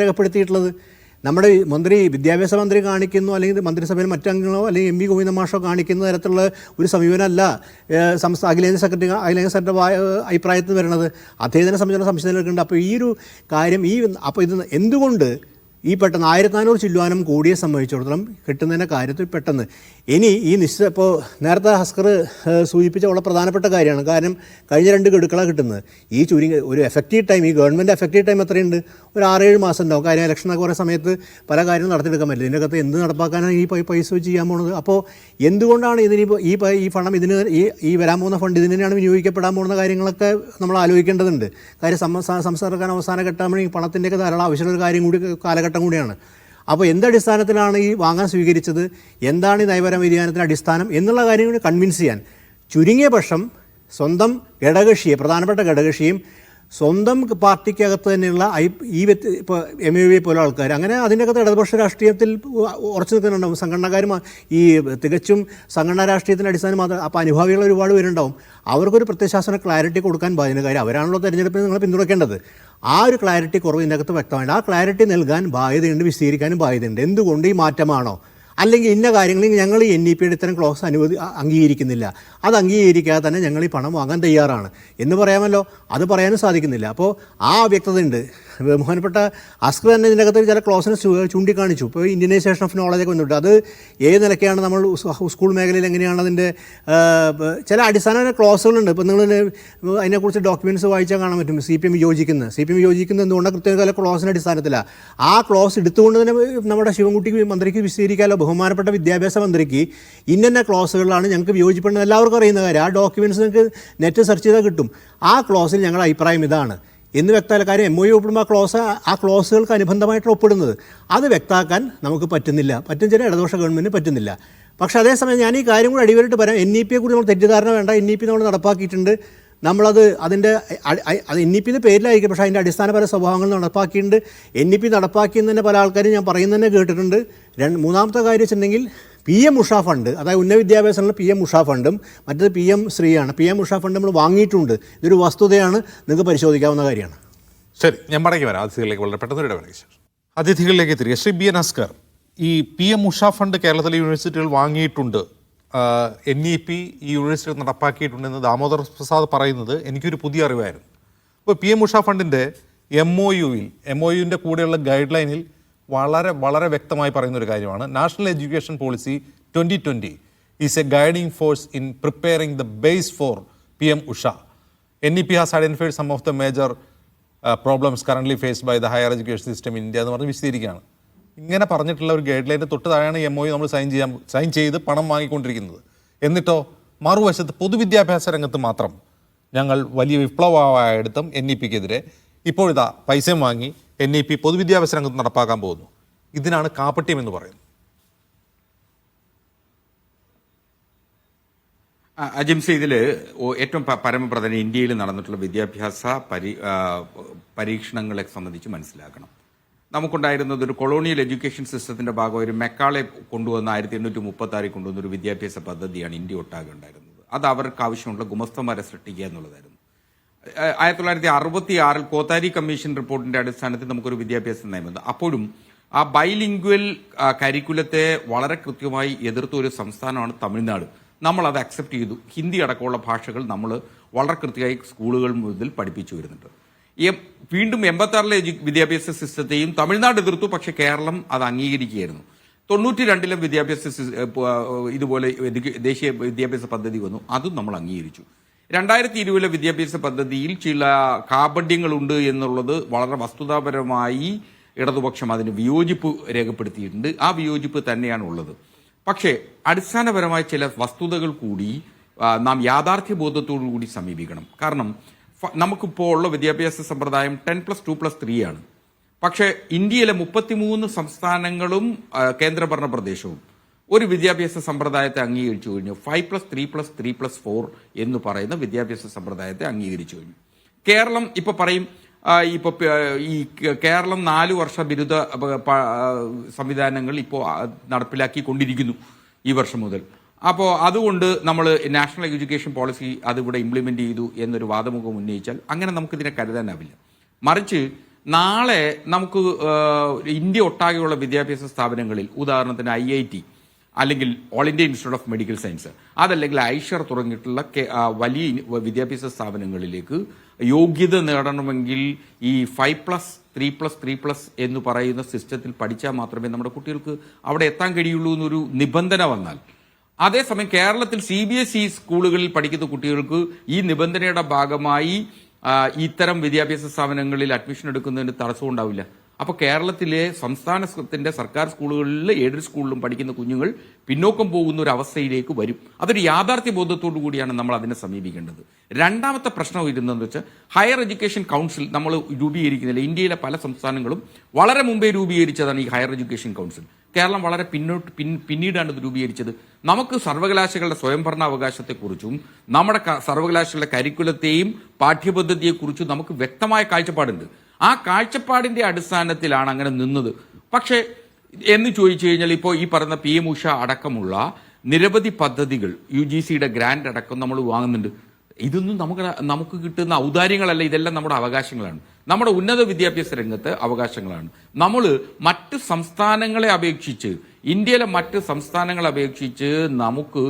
രേഖപ്പെടുത്തിയിട്ടുള്ളത്. നമ്മുടെ വിദ്യാഭ്യാസ മന്ത്രി കാണിക്കുന്നു, അല്ലെങ്കിൽ മന്ത്രിസഭയിൽ മറ്റംഗങ്ങളോ അല്ലെങ്കിൽ MV ഗോവിന്ദ മാഷോ കാണിക്കുന്ന തരത്തിലുള്ള ഒരു സമീപനമല്ല അഖിലേന്ത്യാ സെക്രട്ടറി അഭിപ്രായത്തിൽ വരുന്നത്. അദ്ദേഹത്തിനെ സംബന്ധിച്ചുള്ള സംശയം നിൽക്കുന്നുണ്ട്. അപ്പോൾ ഈ ഒരു കാര്യം അപ്പോൾ ഇത് എന്തുകൊണ്ട് ഈ പെട്ടെന്ന് 1400 ചില്ലുവാനും കൂടിയെ സംബന്ധിച്ചിടത്തോളം കിട്ടുന്നതിൻ്റെ കാര്യത്തിൽ പെട്ടെന്ന് ഇനി ഈ നിശ്ചിത ഇപ്പോൾ നേരത്തെ ഹസ്കർ സൂചിപ്പിച്ച വളരെ പ്രധാനപ്പെട്ട കാര്യമാണ്. കാരണം കഴിഞ്ഞ 2 ഗഡുക്കളാണ് കിട്ടുന്നത്. ഈ ഒരു എഫക്റ്റീവ് ടൈം, ഈ ഗവൺമെൻറ് എഫക്റ്റീവ് ടൈം എത്രയുണ്ട്? ഒരു 6-7 മാസം ഉണ്ടാവും. കാര്യം ഇലക്ഷനൊക്കെ കുറേ സമയത്ത് പല കാര്യങ്ങളും നടത്തിയെടുക്കാൻ പറ്റില്ല. ഇതിൻ്റെ അകത്ത് എന്ത് നടപ്പാക്കാനാണ് ഈ പൈസ വെച്ച് ചെയ്യാൻ പോകുന്നത്? അപ്പോൾ എന്തുകൊണ്ടാണ് ഈ പണം ഈ വരാൻ പോകുന്ന ഫണ്ട് ഇതിന് തന്നെയാണ് വിനിയോഗിക്കപ്പെടാൻ പോകുന്ന കാര്യങ്ങളൊക്കെ നമ്മൾ ആലോചിക്കേണ്ടതുണ്ട്. കാര്യം സംസ്ഥാന സർക്കാർ അവസാന ഘട്ടം ഈ പണത്തിൻ്റെയൊക്കെ ധാരാളം ആവശ്യമുള്ള കാര്യം കൂടി കാലഘട്ടം കൂടിയാണ്. അപ്പോൾ എന്തടിസ്ഥാനത്തിലാണ് ഈ വാങ്ങാൻ സ്വീകരിച്ചത്, എന്താണ് ഈ നയപര വ്യതിയാനത്തിൻ്റെ അടിസ്ഥാനം എന്നുള്ള കാര്യം കൂടി കൺവിൻസ് ചെയ്യാൻ ചുരുങ്ങിയ പക്ഷം സ്വന്തം പ്രധാനപ്പെട്ട ഘടകകക്ഷിയും സ്വന്തം പാർട്ടിക്കകത്ത് തന്നെയുള്ള ഇപ്പോൾ MAVB പോലെ ആൾക്കാർ അങ്ങനെ അതിനകത്ത് ഇടതുപക്ഷ രാഷ്ട്രീയത്തിൽ ഉറച്ചു നിൽക്കുന്നുണ്ടാവും. സംഘടനക്കാരും ഈ തികച്ചും സംഘടനാ രാഷ്ട്രീയത്തിൻ്റെ അടിസ്ഥാനം മാത്രം. അപ്പോൾ അനുഭാവികൾ ഒരുപാട് പേരുണ്ടാവും. അവർക്കൊരു പ്രത്യയശാസന ക്ലാരിറ്റി കൊടുക്കാൻ ബാധ്യത. കാര്യം അവരാണല്ലോ തെരഞ്ഞെടുപ്പിൽ നിങ്ങൾ പിന്തുണയ്ക്കേണ്ടത്. ആ ഒരു ക്ലാരിറ്റി കുറവ് ഇതിനകത്ത് വ്യക്തമായിട്ട് ആ ക്ലാരിറ്റി നൽകാൻ ബാധ്യതയുണ്ട്, വിശദീകരിക്കാനും ബാധ്യതയുണ്ട്. എന്തുകൊണ്ട് ഈ മാറ്റമാണോ അല്ലെങ്കിൽ ഇന്ന കാര്യങ്ങളിൽ ഞങ്ങൾ ഈ NEP-യുടെ ഇത്തരം ക്ലോസ് അംഗീകരിക്കുന്നില്ല, അത് അംഗീകരിക്കാതെ തന്നെ ഞങ്ങൾ ഈ പണം വാങ്ങാൻ തയ്യാറാണ് എന്ന് പറയാമല്ലോ. അത് പറയാനും സാധിക്കുന്നില്ല. അപ്പോൾ ആ വ്യക്തതയുണ്ട്. ബഹുമാനപ്പെട്ട അസ്കർ തന്നെ ഇതിനകത്ത് ചില ക്ലോസിനെ ചൂണ്ടിക്കാണിച്ചു. ഇപ്പോൾ ഇന്ത്യനൈസേഷൻ ഓഫ് നോളജൊക്കെ വന്നിട്ട് അത് ഏത് നിലയ്ക്കാണ് നമ്മൾ സ്കൂൾ മേഖലയിൽ എങ്ങനെയാണ് അതിൻ്റെ ചില അടിസ്ഥാന ക്ലോസുകളുണ്ട്. ഇപ്പോൾ നിങ്ങൾ അതിനെക്കുറിച്ച് ഡോക്യുമെൻറ്റ്സ് വായിച്ചാൽ കാണാൻ പറ്റും. CPM വിയോജിക്കുന്നത് എന്തുകൊണ്ടാണ് കൃത്യമായ ക്ലോസിൻ്റെ അടിസ്ഥാനത്തിലാണ്. ആ ക്ലോസ് എടുത്തുകൊണ്ട് തന്നെ നമ്മുടെ ശിവൻകുട്ടി മന്ത്രിക്ക് വിശദീകരിക്കാമല്ലോ. ബഹുമാനപ്പെട്ട വിദ്യാഭ്യാസ മന്ത്രിക്ക് ഇന്ന ക്ലോസുകളിലാണ് ഞങ്ങൾക്ക് വിയോജിപ്പെടുന്നത് എല്ലാവർക്കും അറിയുന്ന കാര്യം. ആ ഡോക്യുമെൻറ്റ്സ് നിങ്ങൾക്ക് നെറ്റ് സെർച്ച് ചെയ്താൽ കിട്ടും. ആ ക്ലോസിൽ ഞങ്ങളുടെ അഭിപ്രായം ഇതാണ് എന്ന് വ്യക്തമായ കാര്യം. MOU ഒപ്പിടുമ്പോൾ ആ ക്ലോസുകൾക്ക് അനുബന്ധമായിട്ട് ഒപ്പിടുന്നത് അത് വ്യക്തമാക്കാൻ നമുക്ക് പറ്റുന്നില്ല. ചില ഇടതുപക്ഷ ഗവൺമെൻറ്റിന് പറ്റുന്നില്ല. പക്ഷേ അതേസമയം ഞാൻ ഈ കാര്യം കൂടി അടിവരായിട്ട് പറയാം. NEP-യെക്കുറിച്ച് നമ്മൾ തെറ്റിദ്ധാരണ വേണ്ട. NEP നമ്മൾ നടപ്പാക്കിയിട്ടുണ്ട്. നമ്മളത് NEP-യുടെ പേരിലായിരിക്കും, പക്ഷേ അതിൻ്റെ അടിസ്ഥാനപര സ്വഭാവങ്ങൾ നടപ്പാക്കിയിട്ടുണ്ട്. NEP നടപ്പാക്കിയെന്ന് തന്നെ പല ആൾക്കാരും ഞാൻ പറയുന്നത് തന്നെ കേട്ടിട്ടുണ്ട്. മൂന്നാമത്തെ കാര്യം വെച്ചിട്ടുണ്ടെങ്കിൽ PM ഉഷ ഫണ്ട്, അതായത് ഉന്നത വിദ്യാഭ്യാസങ്ങളിൽ PM ഉഷ ഫണ്ടും മറ്റത് PM ശ്രീയാണ്. PM ഉഷ ഫണ്ട് നമ്മൾ വാങ്ങിയിട്ടുണ്ട്. ഇതൊരു വസ്തുതയാണ്, നിങ്ങൾക്ക് പരിശോധിക്കാവുന്ന കാര്യമാണ്. ശരി, ഞാൻ മടങ്ങി വരാം അതിഥികളിലേക്ക് വളരെ പെട്ടെന്ന് ഇടവേളയ്ക്ക് ശേഷം. അതിഥികളിലേക്ക് തിരികെ. ശ്രീ BN അസ്കർ, ഈ PM ഉഷ ഫണ്ട് കേരളത്തിലെ യൂണിവേഴ്സിറ്റികൾ വാങ്ങിയിട്ടുണ്ട്, NEP ഈ യൂണിവേഴ്സിറ്റി നടപ്പാക്കിയിട്ടുണ്ടെന്ന് ദാമോദർ പ്രസാദ് പറയുന്നത് എനിക്കൊരു പുതിയ അറിവായിരുന്നു. അപ്പോൾ PM ഉഷ ഫണ്ടിൻ്റെ MOUവിൻ്റെ കൂടെയുള്ള ഗൈഡ് ലൈനിൽ വളരെ വളരെ വ്യക്തമായി പറയുന്നൊരു കാര്യമാണ്. National education policy 2020 is a guiding force in preparing the base for PM Usha. NEP has identified some of the major problems currently faced by the higher education system in India എന്ന് പറഞ്ഞ് വിശദീകരിക്കുകയാണ്. ഇങ്ങനെ പറഞ്ഞിട്ടുള്ള ഒരു ഗൈഡ് ലൈനിൻ്റെ തൊട്ട് താഴെയാണ് MOU നമ്മൾ സൈൻ ചെയ്ത് പണം വാങ്ങിക്കൊണ്ടിരിക്കുന്നത്. എന്നിട്ടോ മറുവശത്ത് പൊതുവിദ്യാഭ്യാസ രംഗത്ത് മാത്രം ഞങ്ങൾ വലിയ വിപ്ലവമായെടുത്തും NEP-ക്കെതിരെ ഇപ്പോഴിതാ പൈസയും വാങ്ങി NEP പൊതുവിദ്യാഭ്യാസ രംഗത്ത് നടപ്പാക്കാൻ പോകുന്നു. ഇതിനാണ് കാപട്യം എന്ന് പറയുന്നത്. അജിംസ്, ഇതിൽ ഏറ്റവും പരമപ്രധാനം ഇന്ത്യയിൽ നടന്നിട്ടുള്ള വിദ്യാഭ്യാസ പരീക്ഷണങ്ങളെ സംബന്ധിച്ച് മനസ്സിലാക്കണം. നമുക്കുണ്ടായിരുന്നത് ഒരു കൊളോണിയൽ എഡ്യൂക്കേഷൻ സിസ്റ്റത്തിന്റെ ഭാഗം ഒരു മെക്കാളെ കൊണ്ടുവന്ന 1836 കൊണ്ടുവന്ന ഒരു വിദ്യാഭ്യാസ പദ്ധതിയാണ് ഇന്ത്യ ഒട്ടാകെ ഉണ്ടായിരുന്നത്. അത് അവർക്ക് ആവശ്യമുള്ള ഗുമസ്തന്മാരെ സൃഷ്ടിക്കുക എന്നുള്ളതായിരുന്നു. 1966 കോത്താരി കമ്മീഷൻ റിപ്പോർട്ടിന്റെ അടിസ്ഥാനത്തിൽ നമുക്കൊരു വിദ്യാഭ്യാസ നയമുണ്ട്. അപ്പോഴും ആ ബൈലിംഗ്വൽ കരിക്കുലത്തെ വളരെ കൃത്യമായി എതിർത്ത ഒരു സംസ്ഥാനമാണ് തമിഴ്നാട്. നമ്മൾ അത് അക്സെപ്റ്റ് ചെയ്തു. ഹിന്ദി അടക്കമുള്ള ഭാഷകൾ നമ്മൾ വളരെ കൃത്യമായി സ്കൂളുകൾ മുതൽ പഠിപ്പിച്ചു വരുന്നുണ്ട്. വീണ്ടും 86 വിദ്യാഭ്യാസ സിസ്റ്റത്തെയും തമിഴ്നാട് എതിർത്തു, പക്ഷേ കേരളം അത് അംഗീകരിക്കുകയായിരുന്നു. 92 വിദ്യാഭ്യാസ ഇതുപോലെ ദേശീയ വിദ്യാഭ്യാസ പദ്ധതി വന്നു, അതും നമ്മൾ അംഗീകരിച്ചു. 2020 വിദ്യാഭ്യാസ പദ്ധതിയിൽ ചില കാപഢ്യങ്ങളുണ്ട് എന്നുള്ളത് വളരെ വസ്തുതാപരമായി ഇടതുപക്ഷം അതിന് വിയോജിപ്പ് രേഖപ്പെടുത്തിയിട്ടുണ്ട്. ആ വിയോജിപ്പ് തന്നെയാണ് ഉള്ളത്. പക്ഷേ അടിസ്ഥാനപരമായ ചില വസ്തുതകൾ കൂടി നാം യാഥാർത്ഥ്യബോധത്തോടു കൂടി സമീപിക്കണം. കാരണം നമുക്കിപ്പോൾ ഉള്ള വിദ്യാഭ്യാസ സമ്പ്രദായം 10+2+3 ആണ്. പക്ഷേ ഇന്ത്യയിലെ 33 സംസ്ഥാനങ്ങളും കേന്ദ്രഭരണ പ്രദേശവും ഒരു വിദ്യാഭ്യാസ സമ്പ്രദായത്തെ അംഗീകരിച്ചു കഴിഞ്ഞു. 5+3+3+4 എന്ന് പറയുന്ന വിദ്യാഭ്യാസ സമ്പ്രദായത്തെ അംഗീകരിച്ചു കഴിഞ്ഞു. കേരളം ഇപ്പൊ പറയും, ഇപ്പൊ ഈ കേരളം 4 വർഷ ബിരുദ സംവിധാനങ്ങൾ ഇപ്പോൾ നടപ്പിലാക്കിക്കൊണ്ടിരിക്കുന്നു ഈ വർഷം മുതൽ. അപ്പോൾ അതുകൊണ്ട് നമ്മൾ നാഷണൽ എഡ്യൂക്കേഷൻ പോളിസി അതിവിടെ ഇംപ്ലിമെന്റ് ചെയ്തു എന്നൊരു വാദമുഖം ഉന്നയിച്ചാൽ അങ്ങനെ നമുക്കിതിനെ കരുതാനാവില്ല. മറിച്ച് നാളെ നമുക്ക് ഇന്ത്യ ഒട്ടാകെയുള്ള വിദ്യാഭ്യാസ സ്ഥാപനങ്ങളിൽ, ഉദാഹരണത്തിന് IIT അല്ലെങ്കിൽ all India institute of medical science, അതല്ലെങ്കിൽ ഐഷർ തുടങ്ങിയിട്ടുള്ള വലിയ വിദ്യാഭ്യാസ സ്ഥാപനങ്ങളിലേക്ക് യോഗ്യത നേടണമെങ്കിൽ ഈ 5+3+3+ എന്ന് പറയുന്ന സിസ്റ്റത്തിൽ പഠിച്ചാൽ മാത്രമേ നമ്മുടെ കുട്ടികൾക്ക് അവിടെ എത്താൻ കഴിയുള്ളൂ എന്നൊരു നിബന്ധന വന്നാൽ, അതേസമയം കേരളത്തിൽ CBSE സ്കൂളുകളിൽ പഠിക്കുന്ന കുട്ടികൾക്ക് ഈ നിബന്ധനയുടെ ഭാഗമായി ഇത്തരം വിദ്യാഭ്യാസ സ്ഥാപനങ്ങളിൽ അഡ്മിഷൻ എടുക്കുന്നതിന് തടസ്സം ഉണ്ടാവില്ല. അപ്പോൾ കേരളത്തിലെ സംസ്ഥാനത്തിന്റെ സർക്കാർ സ്കൂളുകളിൽ എയ്ഡഡ് സ്കൂളിലും പഠിക്കുന്ന കുഞ്ഞുങ്ങൾ പിന്നോക്കം പോകുന്ന ഒരു അവസ്ഥയിലേക്ക് വരും. അതൊരു യാഥാർത്ഥ്യ ബോധത്തോടു കൂടിയാണ് നമ്മൾ അതിനെ സമീപിക്കേണ്ടത്. രണ്ടാമത്തെ പ്രശ്നം ഇരുന്നതെന്ന് വെച്ചാൽ ഹയർ എഡ്യൂക്കേഷൻ കൗൺസിൽ നമ്മൾ രൂപീകരിക്കുന്നില്ല. ഇന്ത്യയിലെ പല സംസ്ഥാനങ്ങളും വളരെ മുമ്പേ രൂപീകരിച്ചതാണ് ഈ ഹയർ എഡ്യൂക്കേഷൻ കൗൺസിൽ. കേരളം വളരെ പിന്നീടാണ് ഇത് രൂപീകരിച്ചത്. നമുക്ക് സർവകലാശാലകളുടെ സ്വയംഭരണാവകാശത്തെക്കുറിച്ചും നമ്മുടെ സർവകലാശാലയുടെ കരിക്കുലത്തെയും പാഠ്യപദ്ധതിയെക്കുറിച്ചും നമുക്ക് വ്യക്തമായ കാഴ്ചപ്പാടുണ്ട്. ആ കാഴ്ചപ്പാടിന്റെ അടിസ്ഥാനത്തിലാണ് അങ്ങനെ നിന്നത്. പക്ഷേ എന്ന് ചോദിച്ചു കഴിഞ്ഞാൽ ഇപ്പോൾ ഈ പറയുന്ന PM ഉഷ അടക്കമുള്ള നിരവധി പദ്ധതികൾ UGCയുടെ ഗ്രാന്റ് അടക്കം നമ്മൾ വാങ്ങുന്നുണ്ട്. ഇതൊന്നും നമുക്ക് കിട്ടുന്ന ഔദാര്യങ്ങളല്ല, ഇതെല്ലാം നമ്മുടെ അവകാശങ്ങളാണ്. നമ്മുടെ ഉന്നത വിദ്യാഭ്യാസ രംഗത്ത് അവകാശങ്ങളാണ്. നമ്മൾ മറ്റ് സംസ്ഥാനങ്ങളെ അപേക്ഷിച്ച്, ഇന്ത്യയിലെ മറ്റ് സംസ്ഥാനങ്ങളെ അപേക്ഷിച്ച് നമുക്ക്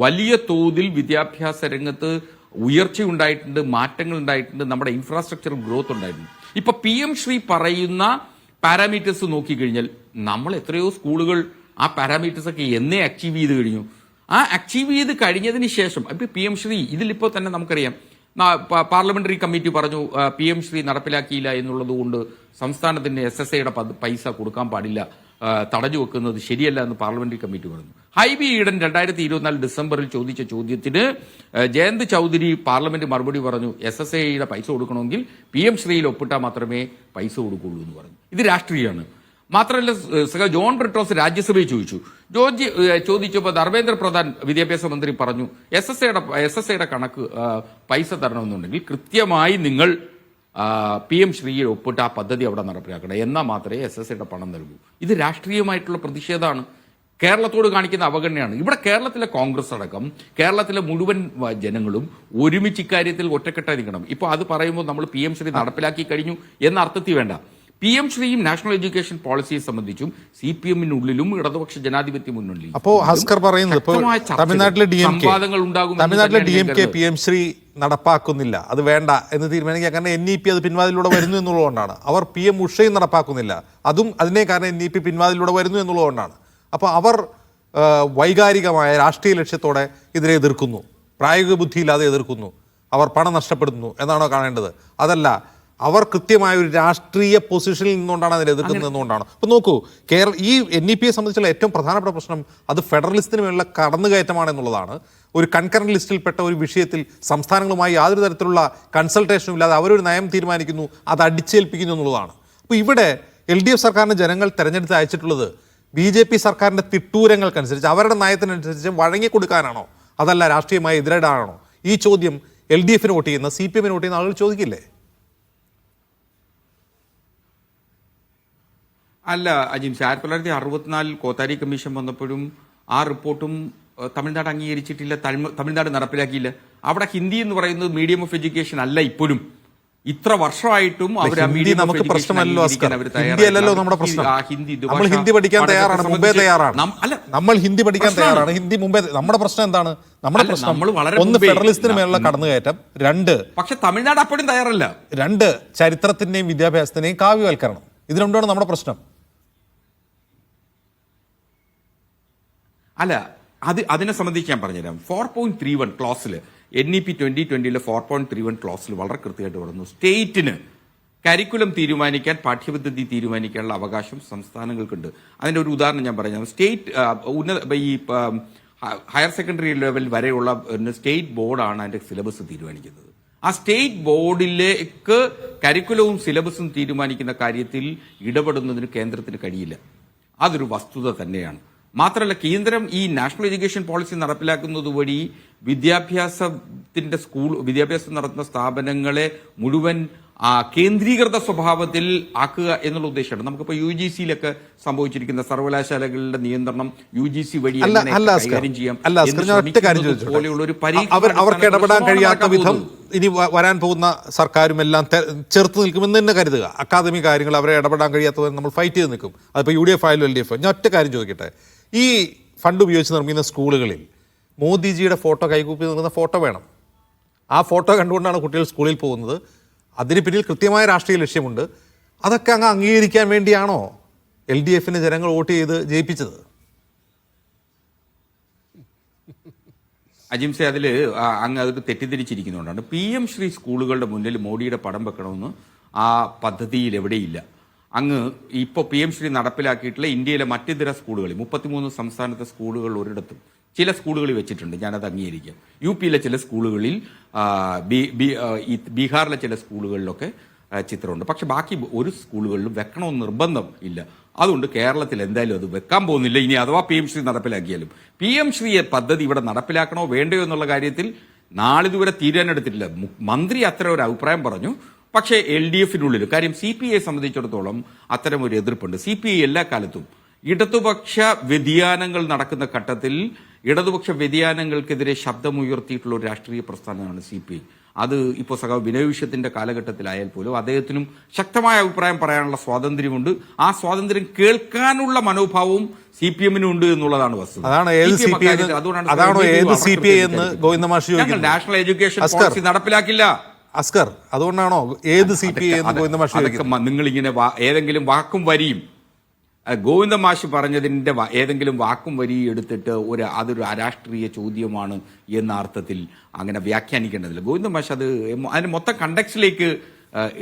വലിയ തോതിൽ വിദ്യാഭ്യാസ രംഗത്ത് ഉയർച്ചയുണ്ടായിട്ടുണ്ട്, മാറ്റങ്ങൾ ഉണ്ടായിട്ടുണ്ട്, നമ്മുടെ ഇൻഫ്രാസ്ട്രക്ചർ ഗ്രോത്ത് ഉണ്ടായിട്ടുണ്ട്. ഇപ്പൊ PM ശ്രീ പറയുന്ന പാരാമീറ്റേഴ്സ് നോക്കിക്കഴിഞ്ഞാൽ നമ്മൾ എത്രയോ സ്കൂളുകൾ ആ പാരാമീറ്റേഴ്സ് ഒക്കെ എന്നേ അച്ചീവ് ചെയ്ത് കഴിഞ്ഞു. ആ അച്ചീവ് ചെയ്ത് കഴിഞ്ഞതിന് ശേഷം ഇപ്പൊ PM ശ്രീ ഇതിലിപ്പോൾ തന്നെ നമുക്കറിയാം, പാർലമെന്ററി കമ്മിറ്റി പറഞ്ഞു PM ശ്രീ നടപ്പിലാക്കിയില്ല എന്നുള്ളത് കൊണ്ട് സംസ്ഥാനത്തിന് SSAയുടെ പൈസ കൊടുക്കാൻ പാടില്ല, തടഞ്ഞു വെക്കുന്നത് ശരിയല്ല എന്ന് പാർലമെന്ററി കമ്മിറ്റി പറഞ്ഞു. ഹൈബി ഈഡൻ 2024 ഡിസംബറിൽ ചോദിച്ച ചോദ്യത്തിന് ജയന്ത് ചൗധരി പാർലമെന്റ് മറുപടി പറഞ്ഞു, SSAയുടെ പൈസ കൊടുക്കണമെങ്കിൽ PM ശ്രീയിൽ ഒപ്പിട്ടാൽ മാത്രമേ പൈസ കൊടുക്കുള്ളൂ എന്ന് പറഞ്ഞു. ഇത് രാഷ്ട്രീയമാണ്. മാത്രമല്ല ജോൺ ബ്രിട്ടോസ് രാജ്യസഭയിൽ ചോദിച്ചപ്പോൾ ധർമ്മേന്ദ്ര പ്രധാൻ വിദ്യാഭ്യാസ മന്ത്രി പറഞ്ഞു SSAയുടെ കണക്ക് പൈസ തരണമെന്നുണ്ടെങ്കിൽ കൃത്യമായി നിങ്ങൾ PM ശ്രീയിൽ ഒപ്പിട്ട് ആ പദ്ധതി അവിടെ നടപ്പിലാക്കണം, എന്നാൽ മാത്രമേ SSAയുടെ പണം നൽകൂ. ഇത് രാഷ്ട്രീയമായിട്ടുള്ള പ്രതിഷേധമാണ്, കേരളത്തോട് കാണിക്കുന്ന അവഗണനയാണ്. ഇവിടെ കേരളത്തിലെ കോൺഗ്രസ് അടക്കം കേരളത്തിലെ മുഴുവൻ ജനങ്ങളും ഒരുമിച്ച് ഇക്കാര്യത്തിൽ ഒറ്റക്കെട്ടായി നിൽക്കണം. ഇപ്പോൾ അത് പറയുമ്പോൾ നമ്മൾ PM ശ്രീ നടപ്പിലാക്കി കഴിഞ്ഞു എന്ന അർത്ഥത്തിൽ വേണ്ട. PM ശ്രീയും നാഷണൽ എഡ്യൂക്കേഷൻ പോളിസിയെ സംബന്ധിച്ചും CPM-നുള്ളിലും ഇടതുപക്ഷ ജനാധിപത്യ മുന്നണിയിലും അപ്പോൾ ഹസ്കർ പറയുന്നത് തമിഴ്നാട്ടിലെ DMK PM ശ്രീ നടപ്പാക്കുന്നില്ല, അത് വേണ്ട എന്ന് തീരുമാനിക്കുക. കാരണം NEP അത് പിൻവാതിലൂടെ വരുന്നു എന്നുള്ളതുകൊണ്ടാണ്. അവർ PM ഉഷയും നടപ്പാക്കുന്നില്ല, അതും അതിനെ കാരണം NEP പിൻവാതിലൂടെ വരുന്നു എന്നുള്ളതുകൊണ്ടാണ്. അപ്പോൾ അവർ വൈകാരികമായ രാഷ്ട്രീയ ലക്ഷ്യത്തോടെ ഇതിനെ എതിർക്കുന്നു, പ്രായോഗിക ബുദ്ധിയില്ലാതെ എതിർക്കുന്നു, അവർ പണം നഷ്ടപ്പെടുന്നു എന്നാണോ കാണേണ്ടത്? അതല്ല, അവർ കൃത്യമായ ഒരു രാഷ്ട്രീയ പൊസിഷനിൽ നിന്നുകൊണ്ടാണ് അതിനെ എതിർക്കുന്നത് എന്നുകൊണ്ടാണ്. അപ്പോൾ നോക്കൂ, ഈ NEPയെ സംബന്ധിച്ചുള്ള ഏറ്റവും പ്രധാനപ്പെട്ട പ്രശ്നം അത് ഫെഡറലിസത്തിന് മേലുള്ള കടന്നുകയറ്റമാണ് എന്നുള്ളതാണ്. ഒരു കൺകറന്റ് ലിസ്റ്റിൽപ്പെട്ട ഒരു വിഷയത്തിൽ സംസ്ഥാനങ്ങളുമായി യാതൊരു തരത്തിലുള്ള കൺസൾട്ടേഷനും ഇല്ലാതെ അവരൊരു നയം തീരുമാനിക്കുന്നു, അത് അടിച്ചേൽപ്പിക്കുന്നു എന്നുള്ളതാണ്. അപ്പോൾ ഇവിടെ LDF സർക്കാരിന് ജനങ്ങൾ തെരഞ്ഞെടുത്ത് അയച്ചിട്ടുള്ളത് BJP സർക്കാരിൻ്റെ തിട്ടൂരങ്ങൾക്കനുസരിച്ച്, അവരുടെ നയത്തിനനുസരിച്ച് വഴങ്ങിക്കൊടുക്കാനാണോ, അതല്ല രാഷ്ട്രീയമായി എതിരിടാനാണോ? ഈ ചോദ്യം LDFന് വോട്ട് ചെയ്യുന്ന CPM-ന് വോട്ട് ചെയ്യുന്ന ആളുകൾ ചോദിക്കില്ലേ? അല്ല അജിംസ്, 1964 കോത്താരി കമ്മീഷൻ വന്നപ്പോഴും ആ റിപ്പോർട്ടും തമിഴ്നാട് അംഗീകരിച്ചിട്ടില്ല, തമിഴ്നാട് നടപ്പിലാക്കിയില്ല. അവിടെ ഹിന്ദി എന്ന് പറയുന്നത് മീഡിയം ഓഫ് എഡ്യൂക്കേഷൻ അല്ല ഇപ്പോഴും. ഇത്ര വർഷമായിട്ടും അവർ ഹിന്ദി നമുക്ക് പ്രശ്നമല്ലോ അസ്കർ. ഹിന്ദി അല്ലല്ലോ നമ്മുടെ പ്രശ്നം. നമ്മൾ ഹിന്ദി പഠിക്കാൻ തയ്യാറാണ്, മുമ്പേ തയ്യാറാണ്. നമ്മൾ ഹിന്ദി പഠിക്കാൻ തയ്യാറാണ്, ഹിന്ദി മുമ്പേ. നമ്മുടെ പ്രശ്നം എന്താണ്? നമ്മുടെ പ്രശ്നം ഒന്ന് ഫെഡറലിസത്തിന് മേലുള്ള കടന്നുകയറ്റം, രണ്ട് പക്ഷെ തമിഴ്നാട് അപ്പോഴും തയ്യാറല്ല, രണ്ട് ചരിത്രത്തിന്റെയും വിദ്യാഭ്യാസത്തിന്റെയും കാവ്യവൽക്കരണം. ഇത് രണ്ടുമാണ് നമ്മുടെ പ്രശ്നം. അല്ല, അതിനെ സംബന്ധിച്ച് ഞാൻ പറഞ്ഞുതരാം. 4.31 ക്ലോസിൽ NEP 2020 4.31 ക്ലോസിൽ വളരെ കൃത്യമായിട്ട് പറയുന്നു, സ്റ്റേറ്റിന് കരിക്കുലം തീരുമാനിക്കാൻ, പാഠ്യപദ്ധതി തീരുമാനിക്കാനുള്ള അവകാശം സംസ്ഥാനങ്ങൾക്കുണ്ട്. അതിന്റെ ഒരു ഉദാഹരണം ഞാൻ പറഞ്ഞാൽ, സ്റ്റേറ്റ് ഈ ഹയർ സെക്കൻഡറി ലെവൽ വരെയുള്ള സ്റ്റേറ്റ് ബോർഡാണ് അതിന്റെ സിലബസ് തീരുമാനിക്കുന്നത്. ആ സ്റ്റേറ്റ് ബോർഡിലേക്ക് കരിക്കുലവും സിലബസും തീരുമാനിക്കുന്ന കാര്യത്തിൽ ഇടപെടുന്നതിന് കേന്ദ്രത്തിന് കഴിയില്ല. അതൊരു വസ്തുത തന്നെയാണ്. മാത്രമല്ല, കേന്ദ്രം ഈ നാഷണൽ എഡ്യൂക്കേഷൻ പോളിസി നടപ്പിലാക്കുന്നത് വഴി വിദ്യാഭ്യാസം നടത്തുന്ന സ്ഥാപനങ്ങളെ മുഴുവൻ കേന്ദ്രീകൃത സ്വഭാവത്തിൽ ആക്കുക എന്നുള്ള ഉദ്ദേശമാണ്. നമുക്കിപ്പോൾ UGCയിലൊക്കെ സംഭവിച്ചിരിക്കുന്ന സർവകലാശാലകളുടെ നിയന്ത്രണം UGC വഴി കൈകാര്യം ചെയ്യാം പോലെയുള്ള ഒരു അവർക്ക് ഇടപെടാൻ കഴിയാത്ത വിധം ഇനി വരാൻ പോകുന്ന സർക്കാരും എല്ലാം ചെറുത്ത് നിൽക്കുമെന്ന് തന്നെ കരുതുക. അക്കാദമിക് കാര്യങ്ങൾ അവരെ ഇടപെടാൻ കഴിയാത്തവരെ നമ്മൾ ഫൈറ്റ് ചെയ്ത് നിൽക്കും. അതിപ്പോൾ UDF ആയാലും LDF. ഞാൻ ഒറ്റ കാര്യം ചോദിക്കട്ടെ, ഈ ഫണ്ട് ഉപയോഗിച്ച് നിർമ്മിക്കുന്ന സ്കൂളുകളിൽ മോദിജിയുടെ ഫോട്ടോ കൈകൂപ്പി നിൽക്കുന്ന ഫോട്ടോ വേണം. ആ ഫോട്ടോ കണ്ടുകൊണ്ടാണ് കുട്ടികൾ സ്കൂളിൽ പോകുന്നത്. അതിന് പിന്നിൽ കൃത്യമായ രാഷ്ട്രീയ ലക്ഷ്യമുണ്ട്. അതൊക്കെ അങ്ങ് അംഗീകരിക്കാൻ വേണ്ടിയാണോ LDFന് ജനങ്ങൾ വോട്ട് ചെയ്ത് ജയിപ്പിച്ചത്? അജിംസെ, അതിൽ അങ്ങ് അതൊക്കെ തെറ്റിദ്ധരിച്ചിരിക്കുന്നതുകൊണ്ടാണ്. PM ശ്രീ സ്കൂളുകളുടെ മുന്നിൽ മോഡിയുടെ പടം വെക്കണമെന്ന് ആ പദ്ധതിയിൽ എവിടെയില്ല. അങ്ങ് ഇപ്പോൾ PM ശ്രീ നടപ്പിലാക്കിയിട്ടുള്ള ഇന്ത്യയിലെ മറ്റിതര സ്കൂളുകളിൽ 33 സംസ്ഥാനത്തെ സ്കൂളുകൾ ഒരിടത്തും ചില സ്കൂളുകളിൽ വെച്ചിട്ടുണ്ട്, ഞാനത് അംഗീകരിക്കാം. UPയിലെ ചില സ്കൂളുകളിൽ, ബീഹാറിലെ ചില സ്കൂളുകളിലൊക്കെ ചിത്രമുണ്ട്. പക്ഷെ ബാക്കി ഒരു സ്കൂളുകളിലും വെക്കണമെന്ന് നിർബന്ധം ഇല്ല. അതുകൊണ്ട് കേരളത്തിൽ എന്തായാലും അത് വെക്കാൻ പോകുന്നില്ല. ഇനി അഥവാ PM ശ്രീ നടപ്പിലാക്കിയാലും PM ശ്രീ പദ്ധതി ഇവിടെ നടപ്പിലാക്കണോ വേണ്ടയോ എന്നുള്ള കാര്യത്തിൽ നാളിതുവരെ തീരുമാനമെടുത്തിട്ടില്ല. മന്ത്രി അത്ര ഒരു അഭിപ്രായം പറഞ്ഞു. പക്ഷേ LDFനുള്ളിൽ കാര്യം CPIയെ സംബന്ധിച്ചിടത്തോളം അത്തരം ഒരു എതിർപ്പുണ്ട്. CPI എല്ലാ കാലത്തും ഇടതുപക്ഷ വ്യതിയാനങ്ങൾ നടക്കുന്ന ഘട്ടത്തിൽ ഇടതുപക്ഷ വ്യതിയാനങ്ങൾക്കെതിരെ ശബ്ദമുയർത്തിയിട്ടുള്ള ഒരു രാഷ്ട്രീയ പ്രസ്ഥാനമാണ് CPI. അത് ഇപ്പോൾ സഖാവ് ബിനോയ് വിശ്വത്തിന്റെ കാലഘട്ടത്തിലായാൽ പോലും അദ്ദേഹത്തിനും ശക്തമായ അഭിപ്രായം പറയാനുള്ള സ്വാതന്ത്ര്യമുണ്ട്. ആ സ്വാതന്ത്ര്യം കേൾക്കാനുള്ള മനോഭാവവും CPMനും ഉണ്ട് എന്നുള്ളതാണ് വസ്തുത. നാഷണൽ എഡ്യൂക്കേഷൻ പോളിസി നടപ്പിലാക്കില്ല അസ്കർ. അതുകൊണ്ടാണോ ഏത് CPI എന്ന് ഗോവിന്ദ മാഷ്? നിങ്ങൾ ഇങ്ങനെ ഏതെങ്കിലും വാക്കും വരിയും ഗോവിന്ദ മാഷ് പറഞ്ഞതിന്റെ ഏതെങ്കിലും വാക്കും വരി എടുത്തിട്ട് അതൊരു അരാഷ്ട്രീയ ചോദ്യമാണ് എന്ന അർത്ഥത്തിൽ അങ്ങനെ വ്യാഖ്യാനിക്കേണ്ടതില്ല. ഗോവിന്ദ മാഷ് അതിന് മൊത്തം കണ്ടക്സിലേക്ക്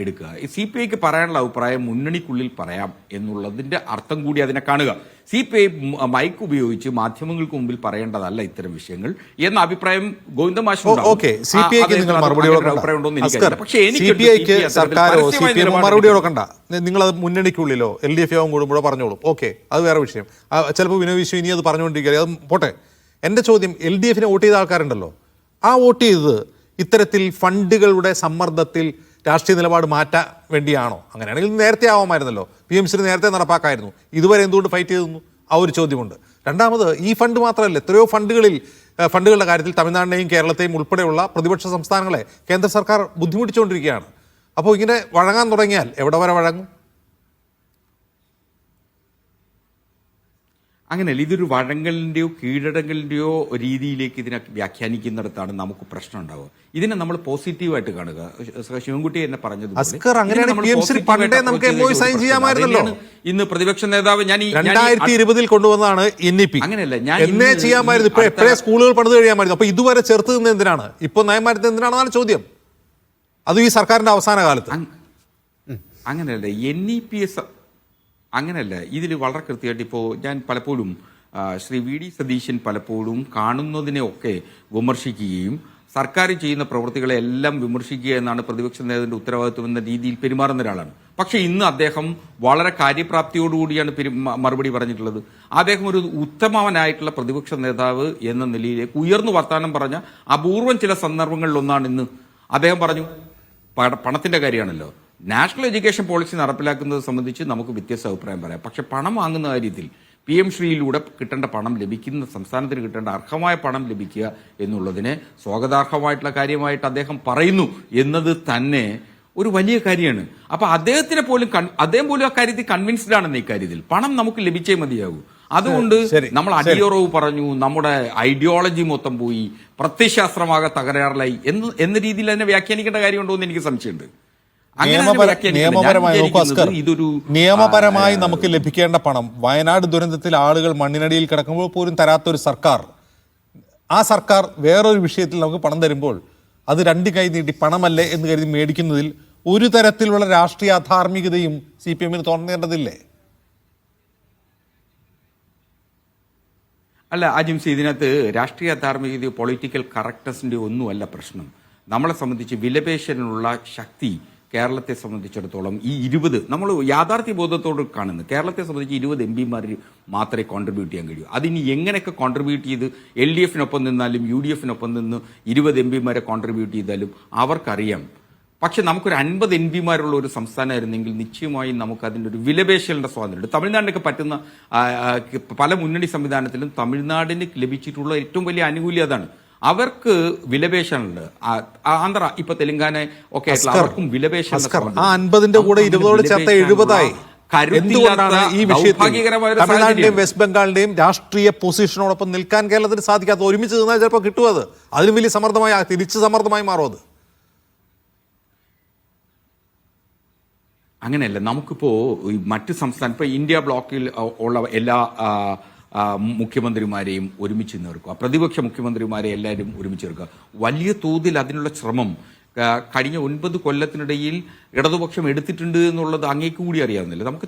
എടുക്കുക. CPIക്ക് പറയാനുള്ള അഭിപ്രായം മുന്നണിക്കുള്ളിൽ പറയാം എന്നുള്ളതിന്റെ അർത്ഥം കൂടി അതിനെ കാണുക. CPI മൈക്ക് ഉപയോഗിച്ച് മാധ്യമങ്ങൾക്ക് മുമ്പിൽ പറയേണ്ടതല്ല ഇത്തരം വിഷയങ്ങൾ എന്ന അഭിപ്രായം ഗോവിന്ദ മാഷ്. മറുപടി കൊടുക്കണ്ട, നിങ്ങൾ അത് മുന്നണിക്കുള്ളിലോ LDF യോഗം കൂടുമ്പോഴോ പറഞ്ഞോളൂ. ഓക്കെ, അത് വേറെ വിഷയം. ചിലപ്പോൾ വിനോദ് വിശ്വം ഇനി അത് പറഞ്ഞുകൊണ്ടിരിക്കുക, അത് പോട്ടെ. എൻ്റെ ചോദ്യം, LDFനെ വോട്ട് ചെയ്ത ആൾക്കാരുണ്ടല്ലോ, ആ വോട്ട് ചെയ്തത് ഇത്തരത്തിൽ ഫണ്ടുകളുടെ സമ്മർദ്ദത്തിൽ രാഷ്ട്രീയ നിലപാട് മാറ്റാൻ വേണ്ടിയാണോ? അങ്ങനെയാണെങ്കിൽ നേരത്തെ ആവാമായിരുന്നല്ലോ, PM ശ്രീ നേരത്തെ നടപ്പാക്കായിരുന്നു. ഇതുവരെ എന്തുകൊണ്ട് ഫൈറ്റ് ചെയ്തു? ആ ഒരു ചോദ്യമുണ്ട്. രണ്ടാമത്, ഈ ഫണ്ട് മാത്രമല്ല, എത്രയോ ഫണ്ടുകളുടെ കാര്യത്തിൽ തമിഴ്നാടിനെയും കേരളത്തെയും ഉൾപ്പെടെയുള്ള പ്രതിപക്ഷ സംസ്ഥാനങ്ങളെ കേന്ദ്ര സർക്കാർ ബുദ്ധിമുട്ടിച്ചുകൊണ്ടിരിക്കുകയാണ്. അപ്പോൾ ഇങ്ങനെ വഴങ്ങാൻ തുടങ്ങിയാൽ എവിടെ വരെ വഴങ്ങും? അങ്ങനെയല്ല, ഇതൊരു വഴങ്ങലിന്റെയോ കീഴടങ്ങലിന്റെയോ രീതിയിലേക്ക് ഇതിനെ വ്യാഖ്യാനിക്കുന്നിടത്താണ് നമുക്ക് പ്രശ്നം ഉണ്ടാവുക. ഇതിനെ നമ്മൾ പോസിറ്റീവായിട്ട് കാണുക. ശിവൻകുട്ടി എന്നെ പറഞ്ഞത് ഇന്ന് പ്രതിപക്ഷ നേതാവ് ഞാൻ 2020 കൊണ്ടുവന്നതാണ് NEP. അങ്ങനെയല്ല, ഞാൻ എന്നേ ചെയ്യാമായിരുന്നു. ഇപ്പൊ എപ്പോഴേ സ്കൂളുകൾ പണിത് കഴിയാമായിരുന്നു. അപ്പൊ ഇതുവരെ ചെറുത്ത് നിന്ന് എന്തിനാണ്? ഇപ്പൊ നയം മാറ്റുന്നത് എന്തിനാണെന്നാണ് ചോദ്യം. അതും ഈ സർക്കാരിന്റെ അവസാന കാലത്ത്. അങ്ങനെയല്ല, NEP അങ്ങനെയല്ല. ഇതിൽ വളരെ കൃത്യമായിട്ട് ഇപ്പോൾ ഞാൻ പലപ്പോഴും ശ്രീ VD സതീശൻ പലപ്പോഴും കാണുന്നതിനെയൊക്കെ വിമർശിക്കുകയും സർക്കാർ ചെയ്യുന്ന പ്രവൃത്തികളെ എല്ലാം വിമർശിക്കുക എന്നാണ് പ്രതിപക്ഷ നേതാവിന്റെ ഉത്തരവാദിത്വം എന്ന രീതിയിൽ പെരുമാറുന്ന ഒരാളാണ്. പക്ഷേ ഇന്ന് അദ്ദേഹം വളരെ കാര്യപ്രാപ്തിയോടുകൂടിയാണ് മറുപടി പറഞ്ഞിട്ടുള്ളത്. അദ്ദേഹം ഒരു ഉത്തമവനായിട്ടുള്ള പ്രതിപക്ഷ നേതാവ് എന്ന നിലയിലേക്ക് ഉയർന്നു വർത്താനം പറഞ്ഞ അപൂർവം ചില സന്ദർഭങ്ങളിലൊന്നാണ് ഇന്ന്. അദ്ദേഹം പറഞ്ഞു, പണത്തിന്റെ കാര്യമാണല്ലോ, നാഷണൽ എഡ്യൂക്കേഷൻ പോളിസി നടപ്പിലാക്കുന്നത് സംബന്ധിച്ച് നമുക്ക് വ്യത്യസ്ത അഭിപ്രായം പറയാം. പക്ഷെ പണം വാങ്ങുന്ന കാര്യത്തിൽ PM ശ്രീയിലൂടെ കിട്ടേണ്ട പണം ലഭിക്കുന്ന, സംസ്ഥാനത്തിന് കിട്ടേണ്ട അർഹമായ പണം ലഭിക്കുക എന്നുള്ളതിനെ സ്വാഗതാർഹമായിട്ടുള്ള കാര്യമായിട്ട് അദ്ദേഹം പറയുന്നു എന്നത് തന്നെ ഒരു വലിയ കാര്യമാണ്. അപ്പൊ അദ്ദേഹം പോലും ആ കാര്യത്തിൽ കൺവിൻസ്ഡ് ആണെന്ന് ഇക്കാര്യത്തിൽ പണം നമുക്ക് ലഭിച്ചേ മതിയാകൂ. അതുകൊണ്ട് നമ്മൾ അടിയുറവ് പറഞ്ഞു, നമ്മുടെ ഐഡിയോളജി മൊത്തം പോയി, പ്രത്യയശാസ്ത്രമാകെ തകരാറിലായി എന്ന രീതിയിൽ തന്നെ വ്യാഖ്യാനിക്കേണ്ട കാര്യമുണ്ടോ എന്ന് എനിക്ക് സംശയമുണ്ട്. നിയമപരമായി നമുക്ക് ലഭിക്കേണ്ട പണം വയനാട് ദുരന്തത്തിൽ ആളുകൾ മണ്ണിനടിയിൽ കിടക്കുമ്പോൾ പോലും തരാത്തൊരു സർക്കാർ, ആ സർക്കാർ വേറൊരു വിഷയത്തിൽ നമുക്ക് പണം തരുമ്പോൾ അത് രണ്ട് കൈ നീട്ടി പണമല്ലേ എന്ന് കരുതി മേടിക്കുന്നതിൽ ഒരു തരത്തിലുള്ള രാഷ്ട്രീയ അധാർമികതയും CPM തോന്നേണ്ടതില്ലേ? അല്ല അജിംസി, ഇതിനകത്ത് രാഷ്ട്രീയ ധാർമ്മികതയോ പൊളിറ്റിക്കൽ കറക്റ്റ്നസിന്റെ ഒന്നുമല്ല പ്രശ്നം. നമ്മളെ സംബന്ധിച്ച് വിലപേശലിനുള്ള ശക്തി കേരളത്തെ സംബന്ധിച്ചിടത്തോളം ഈ 20 നമ്മൾ യാഥാർത്ഥ്യ ബോധത്തോട് കാണുന്നു. കേരളത്തെ സംബന്ധിച്ച് 20 MP മാത്രമേ കോൺട്രിബ്യൂട്ട് ചെയ്യാൻ കഴിയൂ. അതിനി എങ്ങനെയൊക്കെ കോൺട്രിബ്യൂട്ട് ചെയ്ത് LDF-നൊപ്പം നിന്നാലും UDF-നൊപ്പം നിന്ന് 20 MP കോൺട്രിബ്യൂട്ട് ചെയ്താലും അവർക്കറിയാം. പക്ഷെ നമുക്കൊരു 50 MP ഒരു സംസ്ഥാനമായിരുന്നെങ്കിൽ നിശ്ചയമായും നമുക്ക് അതിൻ്റെ ഒരു വിലപേശലിന്റെ സ്വാതന്ത്ര്യമുണ്ട്. തമിഴ്നാടിനൊക്കെ പറ്റുന്ന പല മുന്നണി സംവിധാനത്തിലും തമിഴ്നാടിന് ലഭിച്ചിട്ടുള്ള ഏറ്റവും വലിയ ആനുകൂല്യം അതാണ്. അവർക്ക് വിലപേശനുണ്ട്. ആന്ധ്ര, ഇപ്പൊ തെലങ്കാന ഒക്കെ അവർക്കും വിലപേശൻ. ആ 50ന്റെ കൂടെ 20 ചേർത്ത 70ആയി. എന്തുകൊണ്ടാണ് ഈ വിഷയത്തിൽ തമിഴ്നാടിന്റെയും വെസ്റ്റ് ബംഗാളിന്റെയും രാഷ്ട്രീയ പൊസിഷനോടൊപ്പം നിൽക്കാൻ കേരളത്തിന് സാധിക്കാത്ത? ഒരുമിച്ച് നിന്നാൽ ചിലപ്പോൾ കിട്ടും. അത് അതിലും വലിയ തിരിച്ച് സമ്മർദ്ദമായി മാറും അത്. അങ്ങനെയല്ല. നമുക്കിപ്പോ മറ്റ് സംസ്ഥാനം, ഇപ്പൊ ഇന്ത്യ ബ്ലോക്കിൽ ഉള്ള എല്ലാ മുഖ്യമന്ത്രിമാരെയും ഒരുമിച്ച് നിർക്കുക, പ്രതിപക്ഷ മുഖ്യമന്ത്രിമാരെ എല്ലാവരും ഒരുമിച്ച് നിർക്കുക. വലിയ തോതിൽ അതിനുള്ള ശ്രമം കഴിഞ്ഞ 9 കൊല്ലത്തിനിടയിൽ ഇടതുപക്ഷം എടുത്തിട്ടുണ്ട് എന്നുള്ളത് അങ്ങേക്ക് കൂടി അറിയാവുന്നില്ല. നമുക്ക്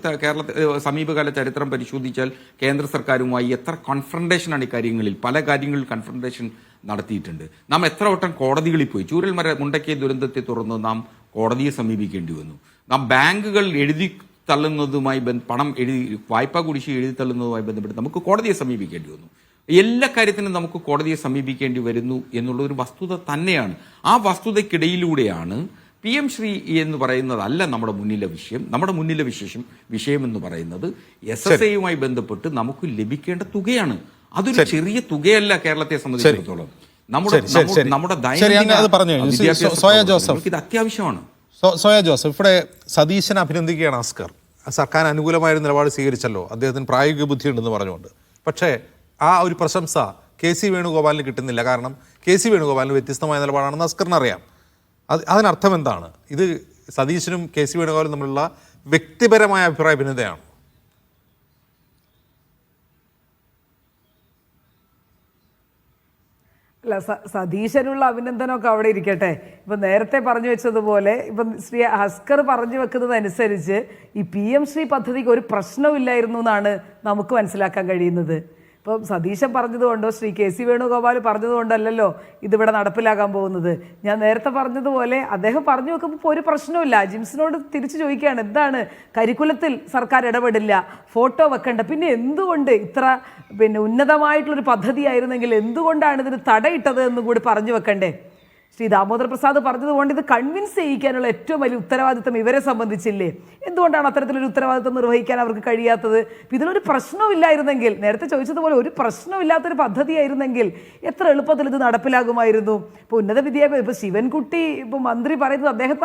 സമീപകാല ചരിത്രം പരിശോധിച്ചാൽ കേന്ദ്ര സർക്കാരുമായി എത്ര കോൺഫ്രണ്ടേഷനാണ് ഇക്കാര്യങ്ങളിൽ, പല കാര്യങ്ങളിൽ കോൺഫ്രണ്ടേഷൻ നടത്തിയിട്ടുണ്ട്. നാം എത്ര വട്ടം കോടതികളിൽ പോയി. ചൂരൽമല മുണ്ടക്കൈ ദുരന്തത്തെ തുടർന്ന് നാം കോടതിയെ സമീപിക്കേണ്ടി വന്നു. നാം ബാങ്കുകൾ എഴുതി തള്ളുന്നതുമായി പണം വായ്പാ കുടിശ്ശിക എഴുതി തള്ളുന്നതുമായി ബന്ധപ്പെട്ട് നമുക്ക് കോടതിയെ സമീപിക്കേണ്ടി വന്നു. എല്ലാ കാര്യത്തിനും നമുക്ക് കോടതിയെ സമീപിക്കേണ്ടി വരുന്നു എന്നുള്ള ഒരു വസ്തുത തന്നെയാണ്. ആ വസ്തുതയ്ക്കിടയിലൂടെയാണ് PM ശ്രീ എന്ന് പറയുന്നതല്ല നമ്മുടെ മുന്നിലെ വിഷയം. നമ്മുടെ മുന്നിലെ വിഷയം എന്ന് പറയുന്നത് SSAയുമായി ബന്ധപ്പെട്ട് നമുക്ക് ലഭിക്കേണ്ട തുകയാണ്. അതൊരു ചെറിയ തുകയല്ല കേരളത്തെ സംബന്ധിച്ചിടത്തോളം. നമ്മുടെ ഇത് അത്യാവശ്യമാണ്. സോയ ജോസഫ്, ഇവിടെ സതീശനെ അഭിനന്ദിക്കുകയാണ് അസ്കർ. സർക്കാർ അനുകൂലമായ നിലപാട് സ്വീകരിച്ചല്ലോ, അദ്ദേഹത്തിന് പ്രായോഗിക ബുദ്ധിയുണ്ടെന്ന് പറഞ്ഞുകൊണ്ട്. പക്ഷേ ആ ഒരു പ്രശംസ KC വേണുഗോപാലിന് കിട്ടുന്നില്ല. കാരണം KC വേണുഗോപാലിന് വ്യത്യസ്തമായ നിലപാടാണെന്ന് അസ്കറിന് അറിയാം. അതിനർത്ഥം എന്താണ്? ഇത് സതീശനും KC വേണുഗോപാലും തമ്മിലുള്ള വ്യക്തിപരമായ അഭിപ്രായ ഭിന്നതയാണ്. അല്ല, സതീശനുള്ള അഭിനന്ദനമൊക്കെ അവിടെ ഇരിക്കട്ടെ. ഇപ്പം നേരത്തെ പറഞ്ഞു വെച്ചതുപോലെ ഇപ്പം ശ്രീ അസ്കർ പറഞ്ഞു വെക്കുന്നതനുസരിച്ച് ഈ PM ശ്രീ പദ്ധതിക്ക് ഒരു പ്രശ്നമില്ലായിരുന്നു എന്നാണ് നമുക്ക് മനസ്സിലാക്കാൻ കഴിയുന്നത്. ഇപ്പം സതീശൻ പറഞ്ഞതുകൊണ്ടോ ശ്രീ KC വേണുഗോപാൽ പറഞ്ഞതുകൊണ്ടല്ലല്ലോ ഇതിവിടെ നടപ്പിലാക്കാൻ പോകുന്നത്. ഞാൻ നേരത്തെ പറഞ്ഞതുപോലെ അദ്ദേഹം പറഞ്ഞു വെക്കുമ്പോൾ ഇപ്പോൾ ഒരു പ്രശ്നമില്ല. ജിംസിനോട് തിരിച്ചു ചോദിക്കുകയാണ്, എന്താണ് കരിക്കുലത്തിൽ സർക്കാർ ഇടപെടില്ല, ഫോട്ടോ വെക്കണ്ട, പിന്നെ എന്തുകൊണ്ട് ഇത്ര ഉന്നതമായിട്ടുള്ളൊരു പദ്ധതിയായിരുന്നെങ്കിൽ എന്തുകൊണ്ടാണ് ഇതിന് തടയിട്ടത് എന്ന് കൂടി പറഞ്ഞു വെക്കണ്ടേ? ശ്രീ ദാമോദർ പ്രസാദ് പറഞ്ഞതുകൊണ്ട് ഇത് കൺവിൻസ് ചെയ്യിക്കാനുള്ള ഏറ്റവും വലിയ ഉത്തരവാദിത്തം ഇവരെ സംബന്ധിച്ചില്ലേ? എന്തുകൊണ്ടാണ് അത്തരത്തിലൊരു ഉത്തരവാദിത്തം നിർവഹിക്കാൻ അവർക്ക് കഴിയാത്തത്? ഇതിലൊരു പ്രശ്നമില്ലായിരുന്നെങ്കിൽ, നേരത്തെ ചോദിച്ചതുപോലെ ഒരു പ്രശ്നമില്ലാത്തൊരു പദ്ധതിയായിരുന്നെങ്കിൽ എത്ര എളുപ്പത്തിൽ ഇത് നടപ്പിലാകുമായിരുന്നു. ഇപ്പോൾ ഉന്നത വിദ്യാഭ്യാസം, ഇപ്പോൾ ശിവൻകുട്ടി ഇപ്പോൾ മന്ത്രി പറയുന്നത് അദ്ദേഹത്തെ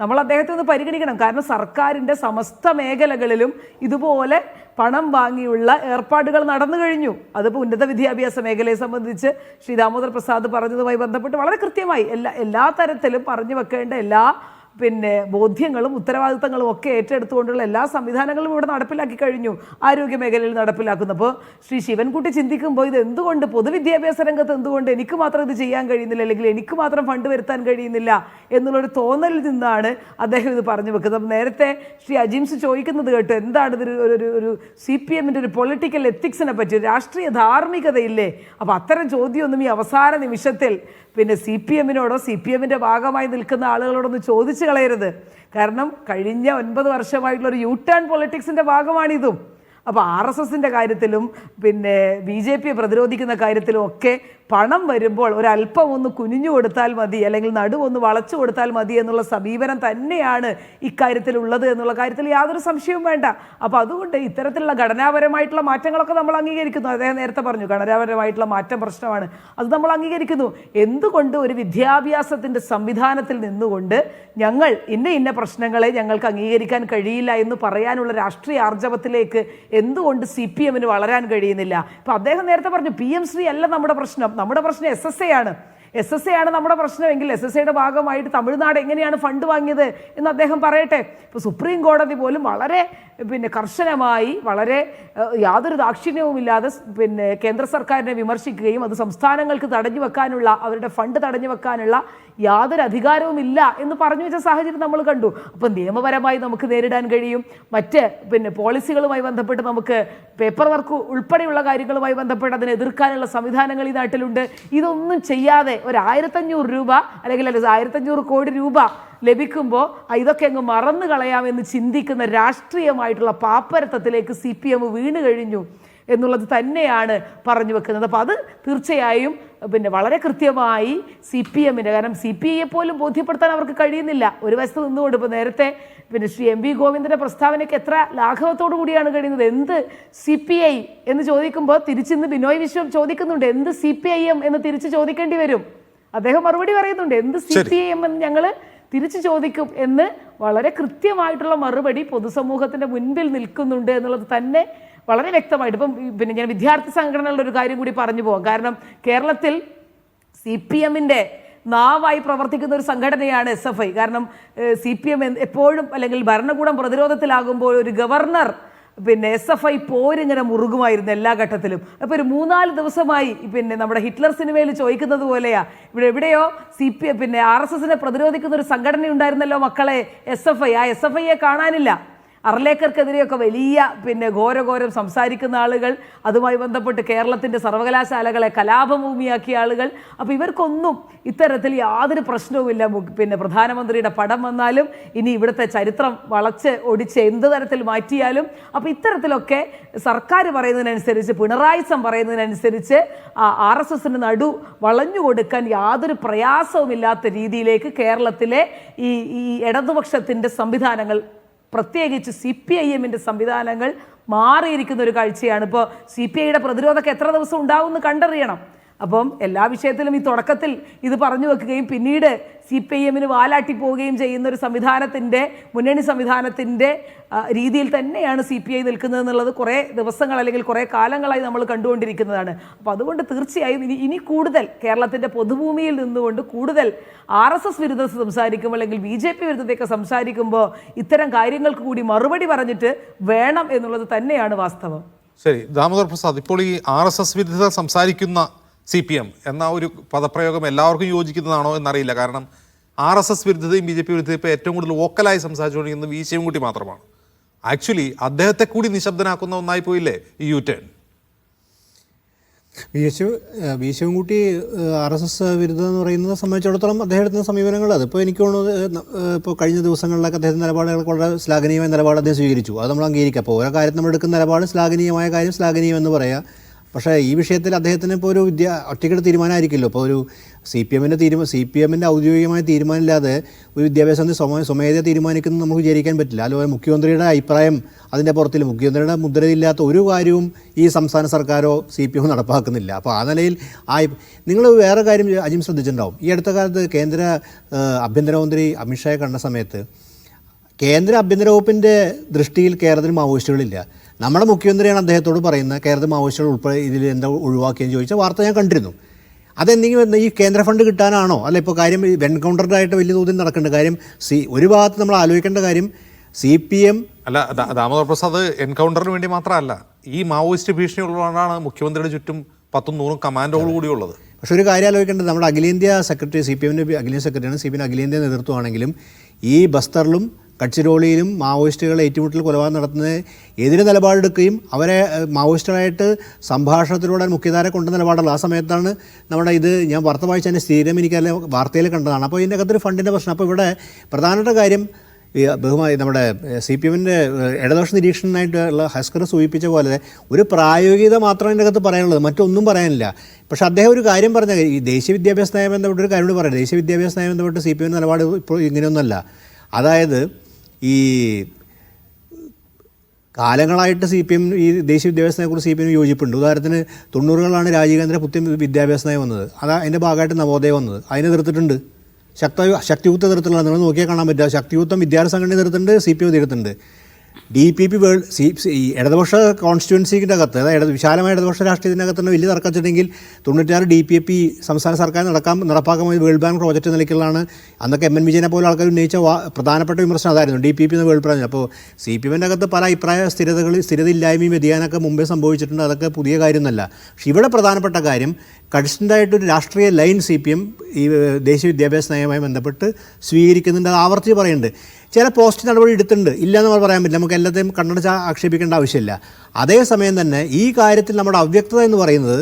നമ്മൾ അദ്ദേഹത്തെ ഒന്ന് പരിഗണിക്കണം. കാരണം സർക്കാരിൻ്റെ സമസ്ത മേഖലകളിലും ഇതുപോലെ പണം വാങ്ങിയുള്ള ഏർപ്പാടുകൾ നടന്നു കഴിഞ്ഞു. അതിപ്പോൾ ഉന്നത വിദ്യാഭ്യാസ മേഖലയെ സംബന്ധിച്ച് ശ്രീ ദാമോദർ പ്രസാദ് പറഞ്ഞതുമായി ബന്ധപ്പെട്ട് വളരെ കൃത്യമായി എല്ലാ തരത്തിലും പറഞ്ഞു വെക്കേണ്ട എല്ലാ ബോധ്യങ്ങളും ഉത്തരവാദിത്തങ്ങളും ഒക്കെ ഏറ്റെടുത്തുകൊണ്ടുള്ള എല്ലാ സംവിധാനങ്ങളും ഇവിടെ നടപ്പിലാക്കി കഴിഞ്ഞു, ആരോഗ്യ മേഖലയിൽ നടപ്പിലാക്കുന്നു. അപ്പോൾ ശ്രീ ശിവൻകുട്ടി ചിന്തിക്കുമ്പോൾ ഇത് എന്തുകൊണ്ട് പൊതുവിദ്യാഭ്യാസ രംഗത്ത് എന്തുകൊണ്ട് എനിക്ക് മാത്രം ഇത് ചെയ്യാൻ കഴിയുന്നില്ല, അല്ലെങ്കിൽ എനിക്ക് മാത്രം ഫണ്ട് വരുത്താൻ കഴിയുന്നില്ല എന്നുള്ളൊരു തോന്നലിൽ നിന്നാണ് അദ്ദേഹം ഇത് പറഞ്ഞു വെക്കുന്നത്. അപ്പം നേരത്തെ ശ്രീ അജിംസ് ചോദിക്കുന്നത് കേട്ടു, എന്താണ് ഇതൊരു ഒരു CPMന്റെ ഒരു പൊളിറ്റിക്കൽ എത്തിക്സിനെ പറ്റി, രാഷ്ട്രീയ ധാർമ്മികതയില്ലേ? അപ്പോൾ അത്തരം ചോദ്യമൊന്നും ഈ അവസാന നിമിഷത്തിൽ CPMനോടോ CPMന്റെ ഭാഗമായി നിൽക്കുന്ന ആളുകളോടൊന്ന് ചോദിച്ചു കളയരുത്. കാരണം കഴിഞ്ഞ 9 വർഷമായിട്ടുള്ളൊരു U-ടേൺ പൊളിറ്റിക്സിൻ്റെ ഭാഗമാണിതും. അപ്പോൾ RSSന്റെ കാര്യത്തിലും BJPയെ പ്രതിരോധിക്കുന്ന കാര്യത്തിലും ഒക്കെ പണം വരുമ്പോൾ ഒരല്പം ഒന്ന് കുനിഞ്ഞു കൊടുത്താൽ മതി, അല്ലെങ്കിൽ നടുവൊന്ന് വളച്ചു കൊടുത്താൽ മതി എന്നുള്ള സമീപനം തന്നെയാണ് ഇക്കാര്യത്തിലുള്ളത് എന്നുള്ള കാര്യത്തിൽ യാതൊരു സംശയവും വേണ്ട. അപ്പോൾ അതുകൊണ്ട് ഇത്തരത്തിലുള്ള ഘടനാപരമായിട്ടുള്ള മാറ്റങ്ങളൊക്കെ നമ്മൾ അംഗീകരിക്കുന്നു. അദ്ദേഹം നേരത്തെ പറഞ്ഞു ഘടനാപരമായിട്ടുള്ള മാറ്റം പ്രശ്നമാണ്, അത് നമ്മൾ അംഗീകരിക്കുന്നു. എന്തുകൊണ്ട് ഒരു വിദ്യാഭ്യാസത്തിൻ്റെ സംവിധാനത്തിൽ നിന്നുകൊണ്ട് ഞങ്ങൾ ഇന്ന പ്രശ്നങ്ങളെ ഞങ്ങൾക്ക് അംഗീകരിക്കാൻ കഴിയില്ല എന്ന് പറയാനുള്ള രാഷ്ട്രീയ ആർജവത്തിലേക്ക് എന്തുകൊണ്ട് CPM വളരാൻ കഴിയുന്നില്ല? ഇപ്പം അദ്ദേഹം നേരത്തെ പറഞ്ഞു PM ശ്രീ അല്ല നമ്മുടെ പ്രശ്നം, നമ്മുടെ പ്രശ്നം SSA ആണ്. SSA ആണ് നമ്മുടെ പ്രശ്നമെങ്കിൽ SSAയുടെ ഭാഗമായിട്ട് തമിഴ്നാട് എങ്ങനെയാണ് ഫണ്ട് വാങ്ങിയത് എന്ന് അദ്ദേഹം പറയട്ടെ. ഇപ്പോൾ സുപ്രീം കോടതി പോലും വളരെ കർശനമായി, വളരെ യാതൊരു ദാക്ഷിണ്യവുമില്ലാതെ കേന്ദ്ര സർക്കാരിനെ വിമർശിക്കുകയും അത് സംസ്ഥാനങ്ങൾക്ക് തടഞ്ഞു വെക്കാനുള്ള, അവരുടെ ഫണ്ട് തടഞ്ഞു വെക്കാനുള്ള യാതൊരു അധികാരവുമില്ല എന്ന് പറഞ്ഞു വെച്ച സാഹചര്യം നമ്മൾ കണ്ടു. അപ്പം നിയമപരമായി നമുക്ക് നേരിടാൻ കഴിയും. മറ്റ് പോളിസികളുമായി ബന്ധപ്പെട്ട് നമുക്ക് പേപ്പർ വർക്ക് ഉൾപ്പെടെയുള്ള കാര്യങ്ങളുമായി ബന്ധപ്പെട്ട് അതിനെ എതിർക്കാനുള്ള സംവിധാനങ്ങൾ ഈ നാട്ടിലുണ്ട്. ഇതൊന്നും ചെയ്യാതെ ഒരു 1500 രൂപ അല്ലെങ്കിൽ 1500 കോടി രൂപ ലഭിക്കുമ്പോൾ ഇതൊക്കെ അങ്ങ് മറന്നു കളയാമെന്ന് ചിന്തിക്കുന്ന രാഷ്ട്രീയമായിട്ടുള്ള പാപ്പരത്വത്തിലേക്ക് CPM വീണ് കഴിഞ്ഞു എന്നുള്ളത് തന്നെയാണ് പറഞ്ഞു വെക്കുന്നത്. അപ്പോൾ അത് തീർച്ചയായും വളരെ കൃത്യമായി CPMൻ്റെ, കാരണം CPIയെ പോലും ബോധ്യപ്പെടുത്താൻ അവർക്ക് കഴിയുന്നില്ല. ഒരു വശത്ത് നിന്നുകൊണ്ട് ഇപ്പോൾ നേരത്തെ ശ്രീ MV ഗോവിന്ദൻ്റെ പ്രസ്താവനയ്ക്ക് എത്ര ലാഘവത്തോടു കൂടിയാണ് കഴിയുന്നത്. എന്ത് CPI എന്ന് ചോദിക്കുമ്പോൾ തിരിച്ചിന്ന് ബിനോയ് വിശ്വം ചോദിക്കുന്നുണ്ട് എന്ത് CPIM എന്ന് തിരിച്ച് ചോദിക്കേണ്ടി വരും. അദ്ദേഹം മറുപടി പറയുന്നുണ്ട് എന്ത് CPIM എന്ന് ഞങ്ങൾ തിരിച്ചു ചോദിക്കും എന്ന് വളരെ കൃത്യമായിട്ടുള്ള മറുപടി പൊതുസമൂഹത്തിൻ്റെ മുൻപിൽ നിൽക്കുന്നുണ്ട് എന്നുള്ളത് തന്നെ വളരെ വ്യക്തമായിട്ട്. ഇപ്പം ഞാൻ വിദ്യാർത്ഥി സംഘടനകളുടെ ഒരു കാര്യം കൂടി പറഞ്ഞു പോകാം. കാരണം കേരളത്തിൽ CPMൻ്റെ നാവായി പ്രവർത്തിക്കുന്ന ഒരു സംഘടനയാണ് SFI. കാരണം CPM എപ്പോഴും, അല്ലെങ്കിൽ ഭരണകൂടം പ്രതിരോധത്തിലാകുമ്പോൾ ഒരു ഗവർണർ SFI പോരിങ്ങനെ മുറുകുമായിരുന്നു എല്ലാ ഘട്ടത്തിലും. അപ്പോൾ ഒരു 3-4 ദിവസമായി നമ്മുടെ ഹിറ്റ്ലർ സിനിമയിൽ ചോദിക്കുന്നത് പോലെയാ, ഇവിടെ എവിടെയോ RSSനെ പ്രതിരോധിക്കുന്ന ഒരു സംഘടന ഉണ്ടായിരുന്നല്ലോ മക്കളെ, SFI. ആ SFIയെ കാണാനില്ല. അർലേക്കർക്കെതിരെയൊക്കെ വലിയ ഘോരഘോരം സംസാരിക്കുന്ന ആളുകൾ, അതുമായി ബന്ധപ്പെട്ട് കേരളത്തിൻ്റെ സർവകലാശാലകളെ കലാപഭൂമിയാക്കിയ ആളുകൾ. അപ്പോൾ ഇവർക്കൊന്നും ഇത്തരത്തിൽ യാതൊരു പ്രശ്നവുമില്ല. പ്രധാനമന്ത്രിയുടെ പടം വന്നാലും, ഇനി ഇവിടുത്തെ ചരിത്രം വളച്ച് ഒടിച്ച് എന്ത് തരത്തിൽ മാറ്റിയാലും, അപ്പോൾ ഇത്തരത്തിലൊക്കെ സർക്കാർ പറയുന്നതിനനുസരിച്ച്, പിണറായിസം പറയുന്നതിനനുസരിച്ച് RSSന് നടു വളഞ്ഞു കൊടുക്കാൻ യാതൊരു പ്രയാസവുമില്ലാത്ത രീതിയിലേക്ക് കേരളത്തിലെ ഈ ഇടതുപക്ഷത്തിൻ്റെ സംവിധാനങ്ങൾ, പ്രത്യേകിച്ച് CPIMൻ്റെ സംവിധാനങ്ങൾ മാറിയിരിക്കുന്ന ഒരു കാഴ്ചയാണ്. ഇപ്പോൾ CPIയുടെ പ്രതിരോധമൊക്കെ എത്ര ദിവസം ഉണ്ടാവുമെന്ന് കണ്ടറിയണം. അപ്പം എല്ലാ വിഷയത്തിലും ഈ തുടക്കത്തിൽ ഇത് പറഞ്ഞു വെക്കുകയും പിന്നീട് CPIMന് വാലാട്ടി പോവുകയും ചെയ്യുന്ന ഒരു സംവിധാനത്തിൻ്റെ, മുന്നണി സംവിധാനത്തിൻ്റെ രീതിയിൽ തന്നെയാണ് CPI നിൽക്കുന്നത് എന്നുള്ളത് കുറേ ദിവസങ്ങൾ അല്ലെങ്കിൽ കുറേ കാലങ്ങളായി നമ്മൾ കണ്ടുകൊണ്ടിരിക്കുന്നതാണ്. അപ്പോൾ അതുകൊണ്ട് തീർച്ചയായും ഇനി കൂടുതൽ കേരളത്തിൻ്റെ പൊതുഭൂമിയിൽ നിന്നുകൊണ്ട് കൂടുതൽ RSS വിരുദ്ധത സംസാരിക്കുമ്പോൾ അല്ലെങ്കിൽ BJP വിരുദ്ധതയൊക്കെ സംസാരിക്കുമ്പോൾ ഇത്തരം കാര്യങ്ങൾക്ക് കൂടി മറുപടി പറഞ്ഞിട്ട് വേണം എന്നുള്ളത് തന്നെയാണ് വാസ്തവം. ശരി, ദാമോദർ പ്രസാദ്, ഇപ്പോൾ ഈ RSS വിരുദ്ധത സംസാരിക്കുന്ന CPM എന്ന ഒരു പദപ്രയോഗം എല്ലാവർക്കും യോജിക്കുന്നതാണോ എന്നറിയില്ല. കാരണം RSS വിരുദ്ധതയും BJP വിരുദ്ധതയും ഇപ്പോൾ ഏറ്റവും കൂടുതൽ വോക്കലായി സംസാരിച്ചുകൊണ്ടിരിക്കുന്നത് വി ശിവൻകുട്ടി മാത്രമാണ്. ആക്ച്വലി അദ്ദേഹത്തെ കൂടി നിശബ്ദനാക്കുന്ന ഒന്നായി പോയില്ലേ ഈ U-turn? വി ശിവൻകുട്ടി RSS വിരുദ്ധത എന്ന് പറയുന്നത് സംബന്ധിച്ചിടത്തോളം അദ്ദേഹത്തിൻ്റെ സമീപനങ്ങൾ, അതിപ്പോൾ എനിക്ക് തോന്നുന്നത് ഇപ്പോൾ കഴിഞ്ഞ ദിവസങ്ങളിലൊക്കെ അദ്ദേഹത്തിൻ്റെ നിലപാടുകൾ വളരെ ശ്ലാഘനീയമായ നിലപാട് അദ്ദേഹം സ്വീകരിച്ചു. അത് നമ്മൾ അംഗീകരിക്കുക. അപ്പോൾ ഓരോ കാര്യം നമ്മൾ എടുക്കുന്ന നിലപാട് ശ്ലാഘനീയമായ കാര്യം ശ്ലാഘനീയമെന്ന് പറയാം. പക്ഷേ ഈ വിഷയത്തിൽ അദ്ദേഹത്തിന് ഇപ്പോൾ ഒരു ഒറ്റയ്ക്കുള്ള തീരുമാനമായിരിക്കില്ലോ. ഇപ്പോൾ ഒരു CPMൻ്റെ ഔദ്യോഗികമായ തീരുമാനമില്ലാതെ ഒരു വിദ്യാഭ്യാസത്തിൽ സ്വമേധയാ തീരുമാനിക്കുന്നത് നമുക്ക് വിചാരിക്കാൻ പറ്റില്ല. അതുപോലെ മുഖ്യമന്ത്രിയുടെ അഭിപ്രായം അതിൻ്റെ പുറത്തിൽ, മുഖ്യമന്ത്രിയുടെ മുദ്രയില്ലാത്ത ഒരു കാര്യവും ഈ സംസ്ഥാന സർക്കാരോ CPM നടപ്പാക്കുന്നില്ല. അപ്പോൾ ആ നിലയിൽ നിങ്ങൾ വേറെ കാര്യം അജിം ശ്രദ്ധിച്ചിട്ടുണ്ടാവും. ഈ അടുത്ത കാലത്ത് കേന്ദ്ര ആഭ്യന്തരമന്ത്രി അമിത്ഷായെ കണ്ട സമയത്ത് കേന്ദ്ര ആഭ്യന്തര വകുപ്പിൻ്റെ ദൃഷ്ടിയിൽ കേരളത്തിൽ മാവോയിസ്റ്റുകളില്ല. നമ്മുടെ മുഖ്യമന്ത്രിയാണ് അദ്ദേഹത്തോട് പറയുന്നത് കേരളത്തിൽ മാവോയിസ്റ്റുകൾ ഉൾപ്പെടെ ഇതിൽ എന്താ ഒഴിവാക്കിയെന്ന് ചോദിച്ച വാർത്ത ഞാൻ കണ്ടിരുന്നു. അതെന്തെങ്കിലും ഈ കേന്ദ്ര ഫണ്ട് കിട്ടാനാണോ? അല്ല, ഇപ്പോൾ കാര്യം എൻകൗണ്ടറായിട്ട് വലിയ തോതിൽ നടക്കേണ്ട കാര്യം ഒരു ഭാഗത്ത് നമ്മൾ ആലോചിക്കേണ്ട കാര്യം CPM അല്ല, ദാമോദർ പ്രസാദ്, എൻകൗണ്ടറിന് വേണ്ടി മാത്രമല്ല, ഈ മാവോയിസ്റ്റ് ഭീഷണി ഉള്ളതാണ് മുഖ്യമന്ത്രിയുടെ ചുറ്റും 10-100 കമാൻഡോകൾ കൂടിയുള്ളത്. പക്ഷെ ഒരു കാര്യം ആലോചിക്കേണ്ടത്, നമ്മുടെ അഖിലേന്ത്യാ സെക്രട്ടറി, CPMൻ്റെ അഖിലേന്ത്യാ സെക്രട്ടറിയാണ്, CPM അഖിലേന്ത്യാ നേതൃത്വമാണെങ്കിലും ഈ ബസ്തറിലും കച്ചിരോളിയിലും മാവോയിസ്റ്റുകളെ ഏറ്റുമുട്ടൽ കൊലപാതകം നടത്തുന്നത് എതിരെ നിലപാടെടുക്കുകയും അവരെ മാവോയിസ്റ്റുകളായിട്ട് സംഭാഷണത്തിലൂടെ മുഖ്യധാര കൊണ്ട നിലപാടുള്ള ആ സമയത്താണ് നമ്മുടെ ഇത് ഞാൻ വാർത്ത വായിച്ചതിൻ്റെ സ്ഥിരം എനിക്കല്ല വാർത്തയിൽ കണ്ടതാണ്. അപ്പോൾ ഇതിൻ്റെ അകത്തൊരു ഫണ്ടിൻ്റെ പ്രശ്നം. അപ്പോൾ ഇവിടെ പ്രധാനപ്പെട്ട കാര്യം ഈ ബഹുമായി നമ്മുടെ CPM-ൻ്റെ ഇടതുപക്ഷ നിരീക്ഷണനായിട്ടുള്ള ഹസ്കർ സൂചിപ്പിച്ച പോലെ ഒരു പ്രായോഗികത മാത്രമേ അതിൻ്റെ അകത്ത് പറയാനുള്ളത്, മറ്റൊന്നും പറയാനില്ല. പക്ഷേ അദ്ദേഹം ഒരു കാര്യം പറഞ്ഞ ഈ ദേശീയ വിദ്യാഭ്യാസ നയം ബന്ധപ്പെട്ട ഒരു കാര്യം പറയാം. ദേശീയ വിദ്യാഭ്യാസ നയം ബന്ധപ്പെട്ട് CPM നിലപാട് ഇപ്പോൾ ഇങ്ങനെയൊന്നുമല്ല. അതായത് ഈ കാലങ്ങളായിട്ട് CPM ഈ ദേശീയ വിദ്യാഭ്യാസ നയത്തെക്കുറിച്ച് CPM യോജിപ്പുണ്ട്. ഉദാഹരണത്തിന് 90കളിലാണ് രാജീവ് ഗാന്ധിയുടെ പുതിയ വിദ്യാഭ്യാസ നയം വന്നത്. അത് അതിൻ്റെ ഭാഗമായിട്ട് നവോദയ വന്നത്, അതിനെ എതിർത്തിട്ടുണ്ട്. ശക്തിയുക്ത തരത്തിലുള്ള നിങ്ങൾ നോക്കിയാൽ കാണാൻ പറ്റുക. ശക്തിയുക്തം വിദ്യാർത്ഥി സംഘടന എതിർത്തിട്ടുണ്ട്, CPM എതിർത്തിട്ടുണ്ട്. DPP ഈ ഇടതുപക്ഷ കോൺസ്റ്റിറ്റ്യുവൻസിൻ്റെ അകത്ത്, അതായത് വിശാലമായ ഇടതുപക്ഷ രാഷ്ട്രീയത്തിൻ്റെ അകത്ത് തന്നെ വലിയ തർക്കം വെച്ചിട്ടുണ്ടെങ്കിൽ 96 DPP സംസ്ഥാന സർക്കാർ നടപ്പാക്കാൻ വേൾഡ് ബാങ്ക് പ്രോജക്റ്റ് നിലയ്ക്കുള്ളതാണ്. അന്നൊക്കെ MN വിജയനെ പോലെ ആൾക്കാർ ഉന്നയിച്ച പ്രധാനപ്പെട്ട വിമർശനം അതായിരുന്നു, DPP എന്ന വേൾഡ് ബാങ്ക്. അപ്പോൾ CPM-ൻ്റെ അകത്ത് പല അഭിപ്രായ സ്ഥിരതയില്ലായ്മയും വ്യതിയാനമൊക്കെ മുമ്പേ സംഭവിച്ചിട്ടുണ്ട്. അതൊക്കെ പുതിയ കാര്യമൊന്നുമല്ല. പക്ഷേ ഇവിടെ പ്രധാനപ്പെട്ട കാര്യം കൺസിസ്റ്റൻ്റായിട്ടൊരു രാഷ്ട്രീയ ലൈൻ CPM ഈ ദേശീയ വിദ്യാഭ്യാസ നയവുമായി ബന്ധപ്പെട്ട് സ്വീകരിക്കുന്നുണ്ട്. അത് ആവർത്തിച്ച് പറയുന്നുണ്ട്. ചില പോസ്റ്റ് നടപടി എടുത്തിട്ടുണ്ട്, ഇല്ലയെന്ന് നമ്മൾ പറയാൻ പറ്റില്ല. നമുക്ക് എല്ലാத்தைയും കണ്ണടച്ച് ആക്ഷേപിക്കേണ്ട ആവശ്യമില്ല. അതേസമയം തന്നെ ഈ കാര്യത്തിൽ നമ്മുടെ അവ്യക്തത എന്ന് പറയുന്നത്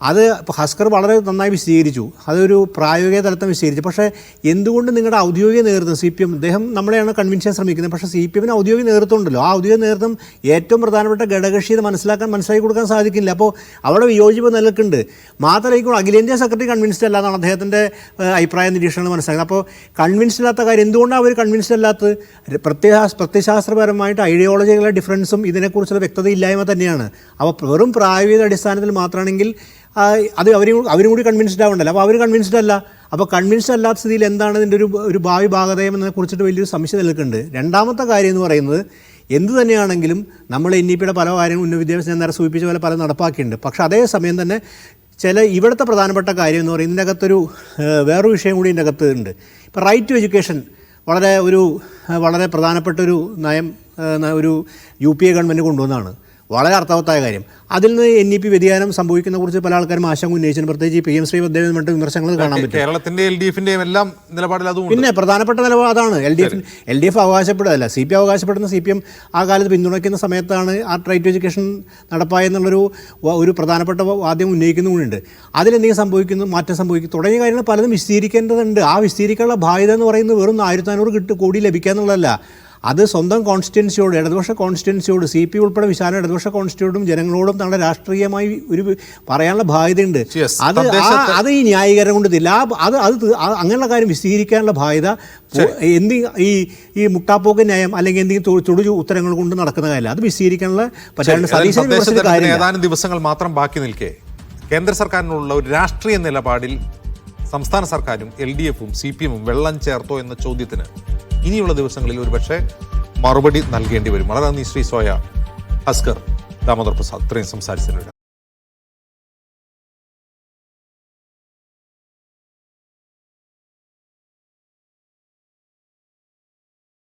അത് ഹസ്കർ വളരെ നന്നായി വിശദീകരിച്ചു. അതൊരു പ്രായോഗിക തലത്തിൽ വിശദീകരിച്ചു. പക്ഷേ എന്തുകൊണ്ട് നിങ്ങളുടെ ഔദ്യോഗിക നേതൃത്വം CPM, അദ്ദേഹം നമ്മളെയാണ് കൺവിൻസ് ചെയ്യാൻ ശ്രമിക്കുന്നത്. പക്ഷേ CPM-ന് ഔദ്യോഗിക നേതൃത്വം ഉണ്ടല്ലോ, ആ ഔദ്യോഗിക നേതൃത്വം ഏറ്റവും പ്രധാനപ്പെട്ട ഘടകകക്ഷിയെ മനസ്സിലാക്കി കൊടുക്കാൻ സാധിക്കില്ല. അപ്പോൾ അവിടെ വിയോജിപ്പ് നിലനിൽക്കുന്നുണ്ട്. മാത്രമല്ല അഖിലേന്ത്യാ സെക്രട്ടറി കൺവിൻസ്ഡ് അല്ല എന്നാണ് അദ്ദേഹത്തിൻ്റെ അഭിപ്രായ നിരീക്ഷണം മനസ്സിലാക്കുന്നത്. അപ്പോൾ കൺവിൻസ്ഡ് അല്ലാത്ത കാര്യം എന്തുകൊണ്ടാണ് അവർ കൺവിൻസ്ഡ് അല്ലാത്തത്? പ്രത്യയശാസ്ത്രപരമായിട്ട് ഐഡിയോളജികളുടെ ഡിഫറൻസും ഇതിനെക്കുറിച്ചുള്ള വ്യക്തതയില്ലായ്മ തന്നെയാണ്. അപ്പോൾ വെറും പ്രായോഗിക അടിസ്ഥാനത്തിൽ മാത്രമാണെങ്കിൽ അത് അവരും കൂടി കൺവിൻസ്ഡ് ആവണ്ടല്ലോ. അപ്പോൾ അവർ കൺവിൻസ്ഡ് അല്ല. അപ്പോൾ കൺവിൻസ്ഡ് അല്ലാത്ത സ്ഥിതിയിൽ എന്താണ് ഇതിൻ്റെ ഒരു ഭാവി ഭാഗതയം എന്നതിനെ കുറിച്ചിട്ട് വലിയൊരു സംശയം നിൽക്കുന്നുണ്ട്. രണ്ടാമത്തെ കാര്യം എന്ന് പറയുന്നത് എന്ത് തന്നെയാണെങ്കിലും നമ്മൾ NEP-യുടെ പല കാര്യങ്ങളും ഉന്നത വിദ്യാഭ്യാസം ഞാൻ നേരെ സൂചിപ്പിച്ച പോലെ പല നടപ്പാക്കിയിട്ടുണ്ട്. പക്ഷേ അതേസമയം തന്നെ ഇവിടുത്തെ പ്രധാനപ്പെട്ട കാര്യം എന്ന് പറയുന്നത് ഇതിൻ്റെ അകത്തൊരു വേറൊരു വിഷയം കൂടി ഇതിൻ്റെ അകത്ത് ഉണ്ട്. ഇപ്പോൾ റൈറ്റ് ടു എഡ്യൂക്കേഷൻ വളരെ പ്രധാനപ്പെട്ടൊരു നയം ഒരു UPA ഗവൺമെൻറ് കൊണ്ടുവന്നതാണ്. വളരെ അർത്ഥവത്തായ കാര്യം. അതിൽ നിന്ന് NEP വ്യതിയാനം സംഭവിക്കുന്ന കുറിച്ച് പല ആൾക്കാരും ആശങ്ക ഉന്നയിച്ചു. പ്രത്യേകിച്ച് PM ശ്രീപദ്ധതി മറ്റ് വിമർശനങ്ങൾ കാണാൻ പറ്റും. കേരളത്തിന്റെ LDF-ന്റെയും എല്ലാം നിലപാടിൽ അതും പിന്നെ പ്രധാനപ്പെട്ട നിലപാട് അതാണ്. LDF അവകാശപ്പെടുകയല്ല, CPM അവകാശപ്പെടുന്ന CPM ആ കാലത്ത് പിന്തുണയ്ക്കുന്ന സമയത്താണ് ആ റൈറ്റ് ടു എഡ്യൂക്കേഷൻ നടപ്പായെന്നുള്ളൊരു പ്രധാനപ്പെട്ട വാദ്യം ഉന്നയിക്കുന്നുമുണ്ട്. അതിലെന്തെങ്കിലും മാറ്റം സംഭവിക്കും തുടങ്ങിയ കാര്യങ്ങൾ പലതും വിശദീകരിക്കേണ്ടതുണ്ട്. ആ വിശദീകരിക്കാനുള്ള ബാധ്യത എന്ന് പറയുന്നത് വെറും 1400 കോടി ലഭിക്കുക എന്നുള്ളതല്ല. അത് സ്വന്തം കോൺസ്റ്റിറ്റ്യുവൻസിയോട്, ഇടതുപക്ഷ കോൺസ്റ്റിറ്റ്യുവൻസിയോട്, CP ഉൾപ്പെടെ വിശാല ഇടതുപക്ഷ കോൺസ്റ്റിറ്റ്യൂട്ടും ജനങ്ങളോടും തങ്ങളുടെ രാഷ്ട്രീയമായി ഒരു പറയാനുള്ള ബാധ്യതയുണ്ട്. അത് ഈ ന്യായീകരണം കൊണ്ടില്ല. അങ്ങനെയുള്ള കാര്യം വിശദീകരിക്കാനുള്ള ബാധ്യത ഈ മുട്ടാപ്പോക്ക് ന്യായം അല്ലെങ്കിൽ എന്തെങ്കിലും ചുടു ഉത്തരങ്ങൾ കൊണ്ട് നടക്കുന്ന കാര്യമില്ല. അത് വിശദീകരിക്കാനുള്ള ഏതാനും ദിവസങ്ങൾ മാത്രം ബാക്കി നിൽക്കെ കേന്ദ്ര സർക്കാരിനുള്ള ഒരു രാഷ്ട്രീയ നിലപാടിൽ സംസ്ഥാന സർക്കാരും LDF-ഉം CPM-ഉം വെള്ളം ചേർത്തോ എന്ന ചോദ്യത്തിന് ഇനിയുള്ള ദിവസങ്ങളിൽ ഒരുപക്ഷെ മറുപടി നൽകേണ്ടി വരും. വളരെ നന്ദി ശ്രീ സോയ ഹസ്കർ ദാമോദർ പ്രസാദ് ഇത്രയും സംസാരിച്ചതിന്.